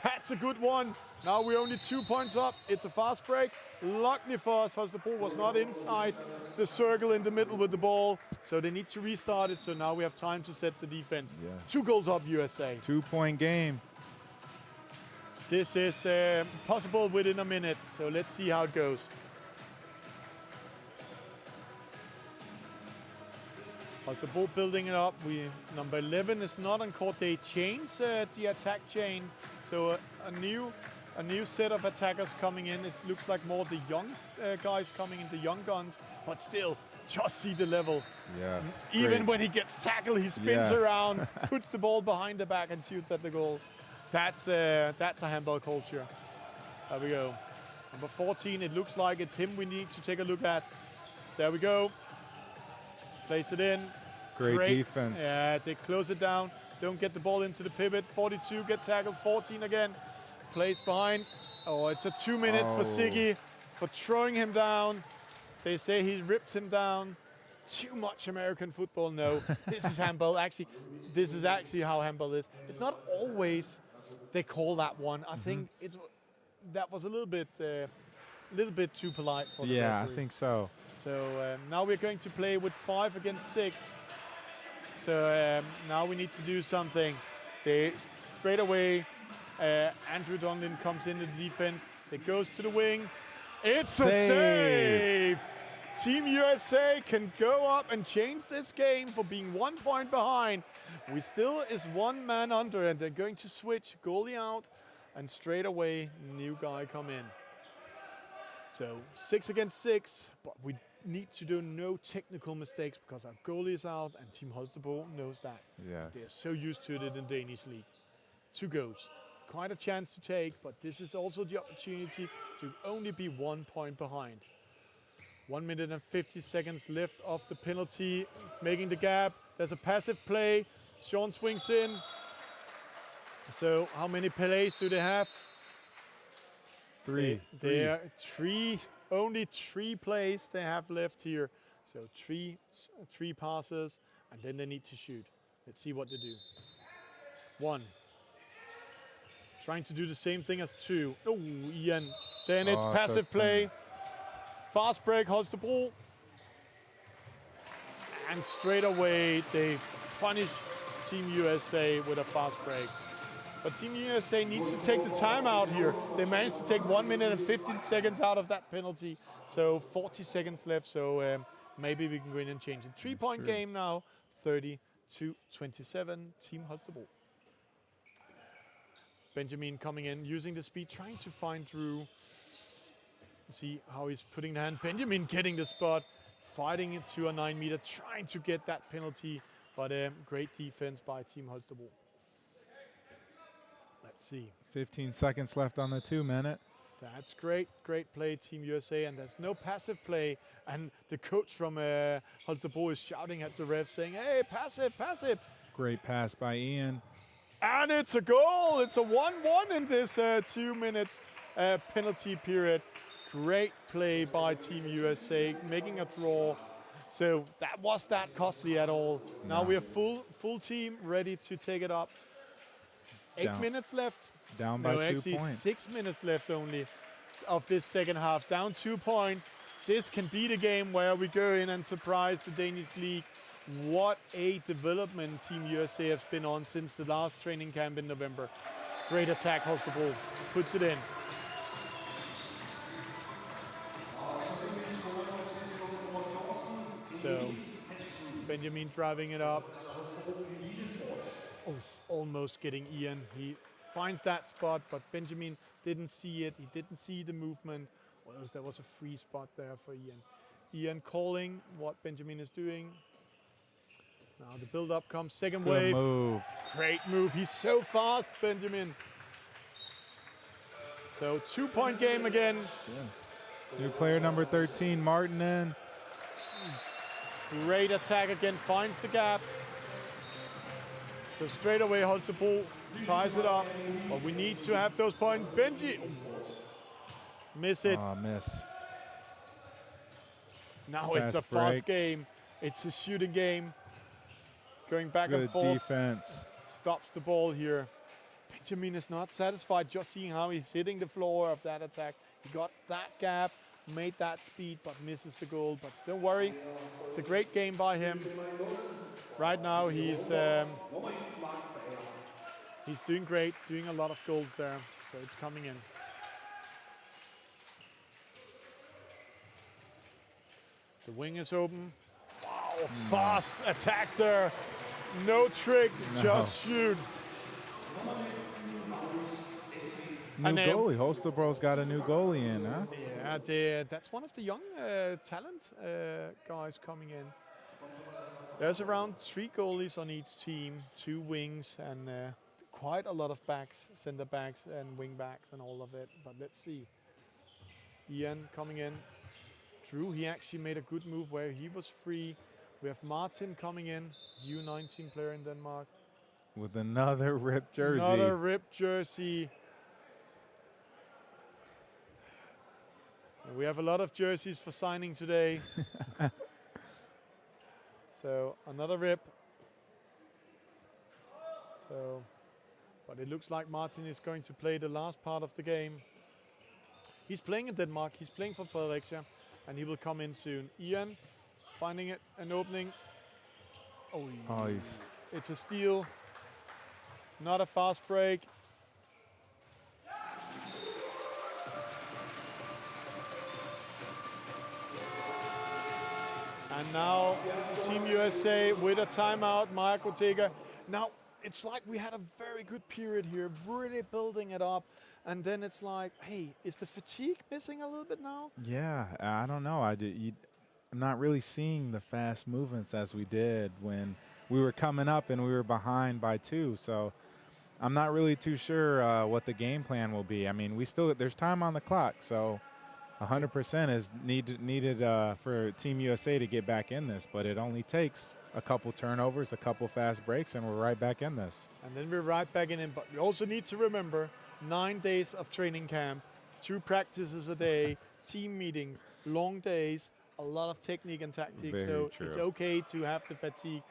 That's a good one. Now we're only 2 points up. It's a fast break. Luckily for us, Holstebro was not inside the circle in the middle with the ball, so they need to restart it. So now we have time to set the defense. Yeah. 2 goals up, USA. 2-point game. This is possible within a minute, so let's see how it goes. Holstebro building it up. Number 11 is not on court. They changed the attack chain, so a new set of attackers coming in. It looks like more the young guys coming in, the young guns, but still, just see the level. Yes. Even when he gets tackled, he spins around, puts the ball behind the back and shoots at the goal. That's a handball culture. There we go. Number 14, it looks like it's him we need to take a look at. There we go. Place it in. Great defense. Yeah, they close it down. Don't get the ball into the pivot. 42 get tackled. 14 again. Plays behind. Oh, it's a 2 minute for Siggy for throwing him down. They say he ripped him down. Too much American football. No, this is handball. Actually, this is actually how handball is. It's not always they call that one. I think that was a little bit too polite for the referee. Yeah, I think so. So now we're going to play with 5 against 6. So now we need to do something. They straight away, Andrew Donlin comes into the defense. It goes to the wing. It's a save! Team USA can go up and change this game for being 1 point behind. We still is 1 man under, and they're going to switch goalie out, and straight away new guy come in. So 6 against 6, but we need to do no technical mistakes because our goalie is out, and Team Holstebro knows that. Yes. They're so used to it in the Danish league. 2 goals. Quite a chance to take, but this is also the opportunity to only be 1 point behind. 1 minute and 50 seconds left of the penalty, making the gap. There's a passive play. Sean swings in. So how many plays do they have? 3. They're only 3 plays they have left here. So three passes, and then they need to shoot. Let's see what they do. 1. Trying to do the same thing as 2. Oh, Ian. Then it's passive play. Fast break, Holstebro. And straight away, they punish Team USA with a fast break. But Team USA needs to take the timeout here. They managed to take 1 minute and 15 seconds out of that penalty. So 40 seconds left, so maybe we can go in and change it. 3 point game now, 30-27, Team Holstebro. Benjamin coming in, using the speed, trying to find Drew. See how he's putting the hand. Benjamin getting the spot, fighting it to a 9 meter, trying to get that penalty, but great defense by Team Holstebro. Let's see. 15 seconds left on the 2 minute. That's great, great play, Team USA, and there's no passive play. And the coach from Holstebro is shouting at the ref, saying, "Hey, passive, passive!" Great pass by Ian. And it's a goal. It's a 1-1 in this 2 minutes penalty period. Great play by Team USA, making a draw. So that was that costly at all. Now we are full team ready to take it up. 8 minutes left. Down by No, 2 actually points. 6 minutes left only of this second half. Down 2 points. This can be the game where we go in and surprise the Danish league. What a development Team USA has been on since the last training camp in November. Great attack, Holstebro. Puts it in. So, Benjamin driving it up. Oh, almost getting Ian. He finds that spot, but Benjamin didn't see it. He didn't see the movement. Or else there was a free spot there for Ian. Ian calling what Benjamin is doing. Now the build-up comes, second Good wave. move. Great move. He's so fast, Benjamin. So 2-point game again. Yes. New player number 13, Martinen. Great attack again, finds the gap. So straight away Holstebro ties it up. But we need to have those points. Benji, miss it. Miss. Now it's a fast game. It's a shooting game. Going back and forth. Good defense. Stops the ball here. Benjamin is not satisfied, just seeing how he's hitting the floor of that attack. He got that gap, made that speed, but misses the goal. But don't worry, it's a great game by him. Right now he's doing great, doing a lot of goals there. So it's coming in. The wing is open. Wow, fast attack there. No trick, just shoot. New goalie. Holstebro's got a new goalie in, huh? Yeah, that's one of the young talent guys coming in. There's around 3 goalies on each team, 2 wings, and quite a lot of backs, center backs and wing backs and all of it. But let's see. Ian coming in. Drew, he actually made a good move where he was free. We have Martin coming in, U19 player in Denmark. With another ripped jersey. Another ripped jersey. We have a lot of jerseys for signing today. So another rip. So, but it looks like Martin is going to play the last part of the game. He's playing in Denmark. He's playing for Fredericia, and he will come in soon. Ian finding it, an opening. Oh, it's a steal. Not a fast break. And now Team USA with a timeout, Maja Kotega. Now, it's like we had a very good period here, really building it up. And then it's like, hey, is the fatigue missing a little bit now? Yeah, I don't know. I'm not really seeing the fast movements as we did when we were coming up and we were behind by 2. So I'm not really too sure what the game plan will be. I mean, there's time on the clock, so 100% is needed for Team USA to get back in this, but it only takes a couple turnovers, a couple fast breaks, and we're right back in this. And then we're right back in it, but we also need to remember 9 days of training camp, 2 practices a day, team meetings, long days, a lot of technique and tactics. Very so true. It's okay to have the fatigue,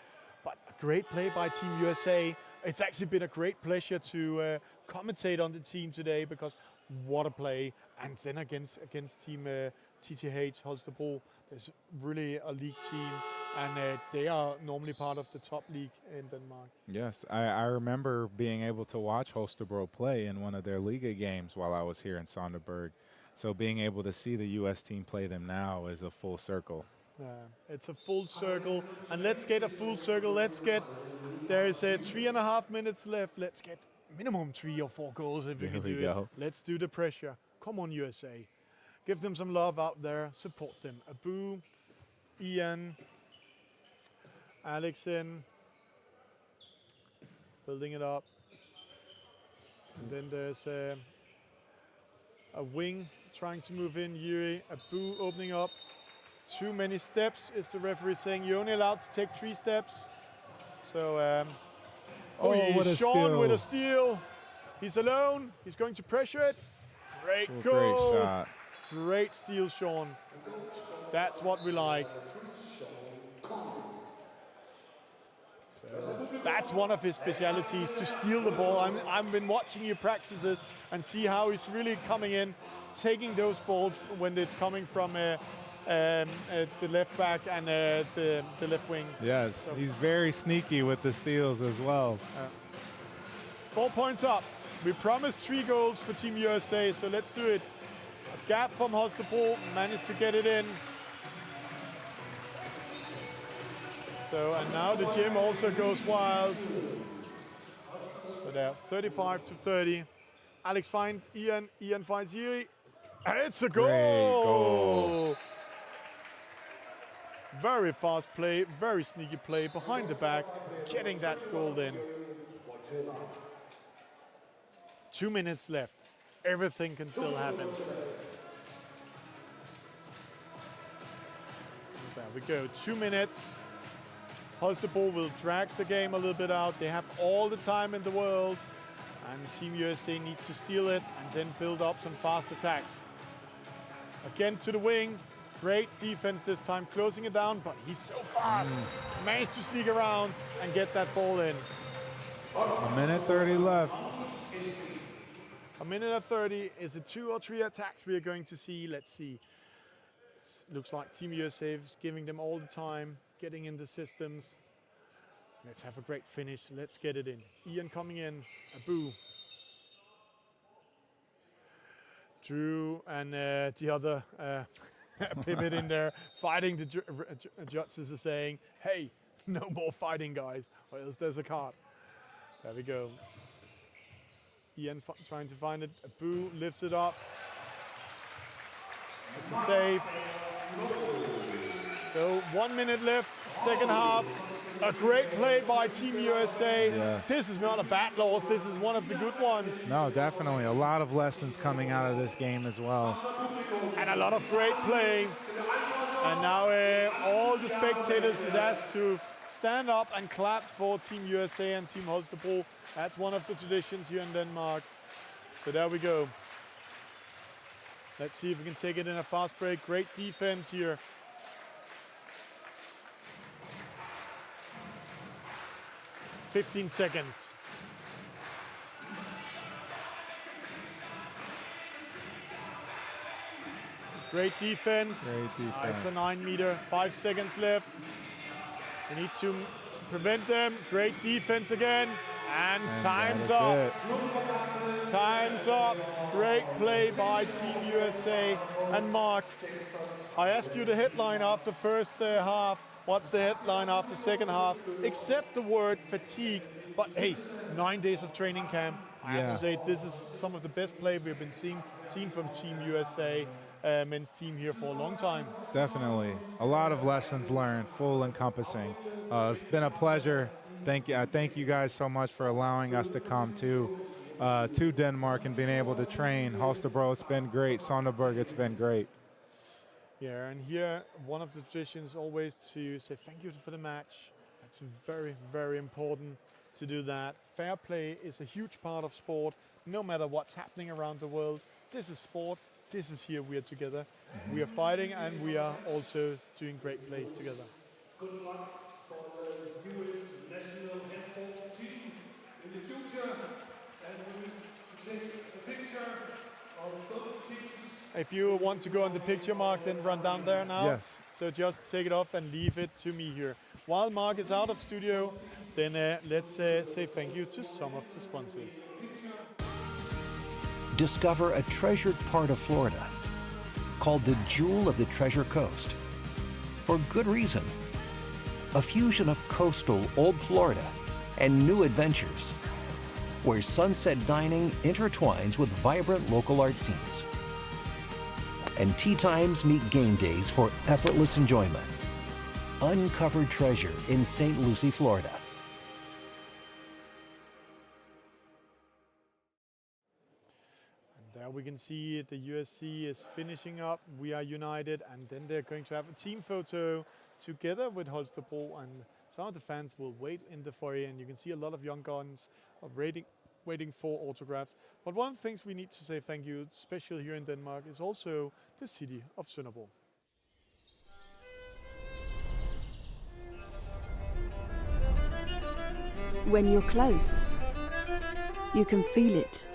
but a great play by Team USA. It's actually been a great pleasure to commentate on the team today, because what a play. And then against Team TTH Holstebro, there's really a league team, and they are normally part of the top league in Denmark. Yes, I remember being able to watch Holstebro play in one of their Liga games while I was here in Sonderburg. So being able to see the U.S. team play them now is a full circle. It's a full circle, and let's get a full circle. There is 3.5 minutes left. Let's get minimum 3 or 4 goals if we can do it. Let's do the pressure. Come on, USA. Give them some love out there. Support them. Abu, Ian, Alex in. Building it up. And then there's a wing trying to move in. Yuri, Abu opening up. Too many steps, is the referee saying. You're only allowed to take 3 steps. So, what a Sean steal. with a steal. He's alone. He's going to pressure it. Great goal. Great shot. Great steal, Sean. That's what we like. So that's one of his specialities, to steal the ball. I've been watching your practices and see how he's really coming in, taking those balls when it's coming from the left back and the left wing. Yes, So he's very sneaky with the steals as well. 4 points up. We promised 3 goals for Team USA, so let's do it. A gap from Holstebro, managed to get it in. So, and now the gym also goes wild. So they're 35-30. Alex finds Ian, Ian finds Yuri. And it's a goal! Great goal. Very fast play, very sneaky play behind the back, getting that goal in. 2 minutes left. Everything can still happen. There we go, 2 minutes. Holstebro will drag the game a little bit out. They have all the time in the world. And Team USA needs to steal it and then build up some fast attacks. Again to the wing. Great defense this time, closing it down, but he's so fast. Managed to sneak around and get that ball in. A minute 30 left. A minute and 30. Is it 2 or 3 attacks we are going to see? Let's see. Looks like Team USA is giving them all the time, getting in the systems. Let's have a great finish. Let's get it in. Ian coming in. Abu. Drew and the other pivot in there, fighting. The judges are saying, hey, no more fighting, guys, or else there's a card. There we go. Ian trying to find it. Abu lifts it up. It's a save. So 1 minute left, second half. A great play by Team USA. Yes. This is not a bad loss. This is one of the good ones. No, definitely. A lot of lessons coming out of this game as well. And a lot of great playing. And now all the spectators is asked to stand up and clap for Team USA and Team Holstebro. That's one of the traditions here in Denmark. So there we go. Let's see if we can take it in a fast break. Great defense here. $15 seconds. Great defense. Great defense. It's a 9 meter, 5 seconds left. We need to prevent them. Great defense again. And time's up. Time's up. Great play by Team USA. And Mark, I asked you the headline after first half. What's the headline after second half? Except the word fatigue. But hey, 9 days of training camp. I have to say, this is some of the best play we've been seen from Team USA men's team here for a long time. Definitely. A lot of lessons learned, full encompassing. It's been a pleasure. Thank you guys so much for allowing us to come to Denmark and being able to train. Holstebro, it's been great. Sonderberg, it's been great. Yeah, and here one of the traditions always to say thank you for the match. That's very, very important to do that. Fair play is a huge part of sport, no matter what's happening around the world. This is sport. This is here we are together. We are fighting and we are also doing great plays together. Good luck for the US national handball team in the future, and we wish to take a picture of both teams. If you want to go on the picture, Mark, then run down there now. Yes. So just take it off and leave it to me here. While Mark is out of studio, then let's say thank you to some of the sponsors. Discover a treasured part of Florida called the Jewel of the Treasure Coast. For good reason. A fusion of coastal old Florida and new adventures, where sunset dining intertwines with vibrant local art scenes. And tea times meet game days for effortless enjoyment. Uncovered treasure in St. Lucie, Florida. And there we can see the USC is finishing up. We are united, and then they're going to have a team photo together with Holstebro, and some of the fans will wait in the foyer, and you can see a lot of young guns waiting for autographs. But one of the things we need to say thank you, especially here in Denmark, is also the city of Sønderborg. When you're close, you can feel it.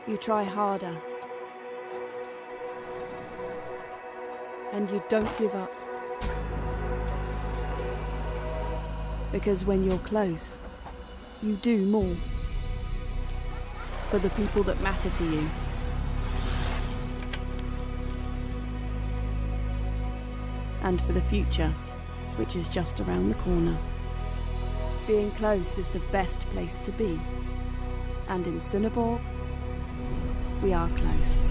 You try harder. And you don't give up. Because when you're close, you do more. For the people that matter to you. And for the future, which is just around the corner. Being close is the best place to be. And in Sønderborg, we are close.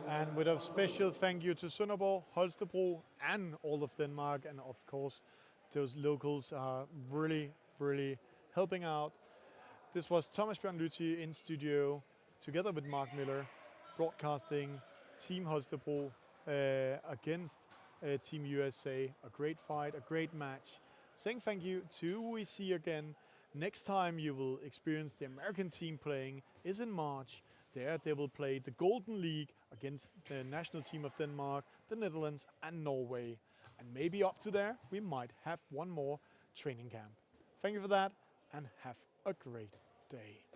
And with a special thank you to Sønderborg, Holstebro, and all of Denmark, and of course, those locals are really helping out. This was Thomas Bjørn-Lüthi in studio, together with Mark Miller, broadcasting Team Holstebro against Team USA. A great fight, a great match. Saying thank you till we see again. Next time you will experience the American team playing is in March. There they will play the Golden League against the national team of Denmark, the Netherlands and Norway. And maybe up to there, we might have one more training camp. Thank you for that and have a great day.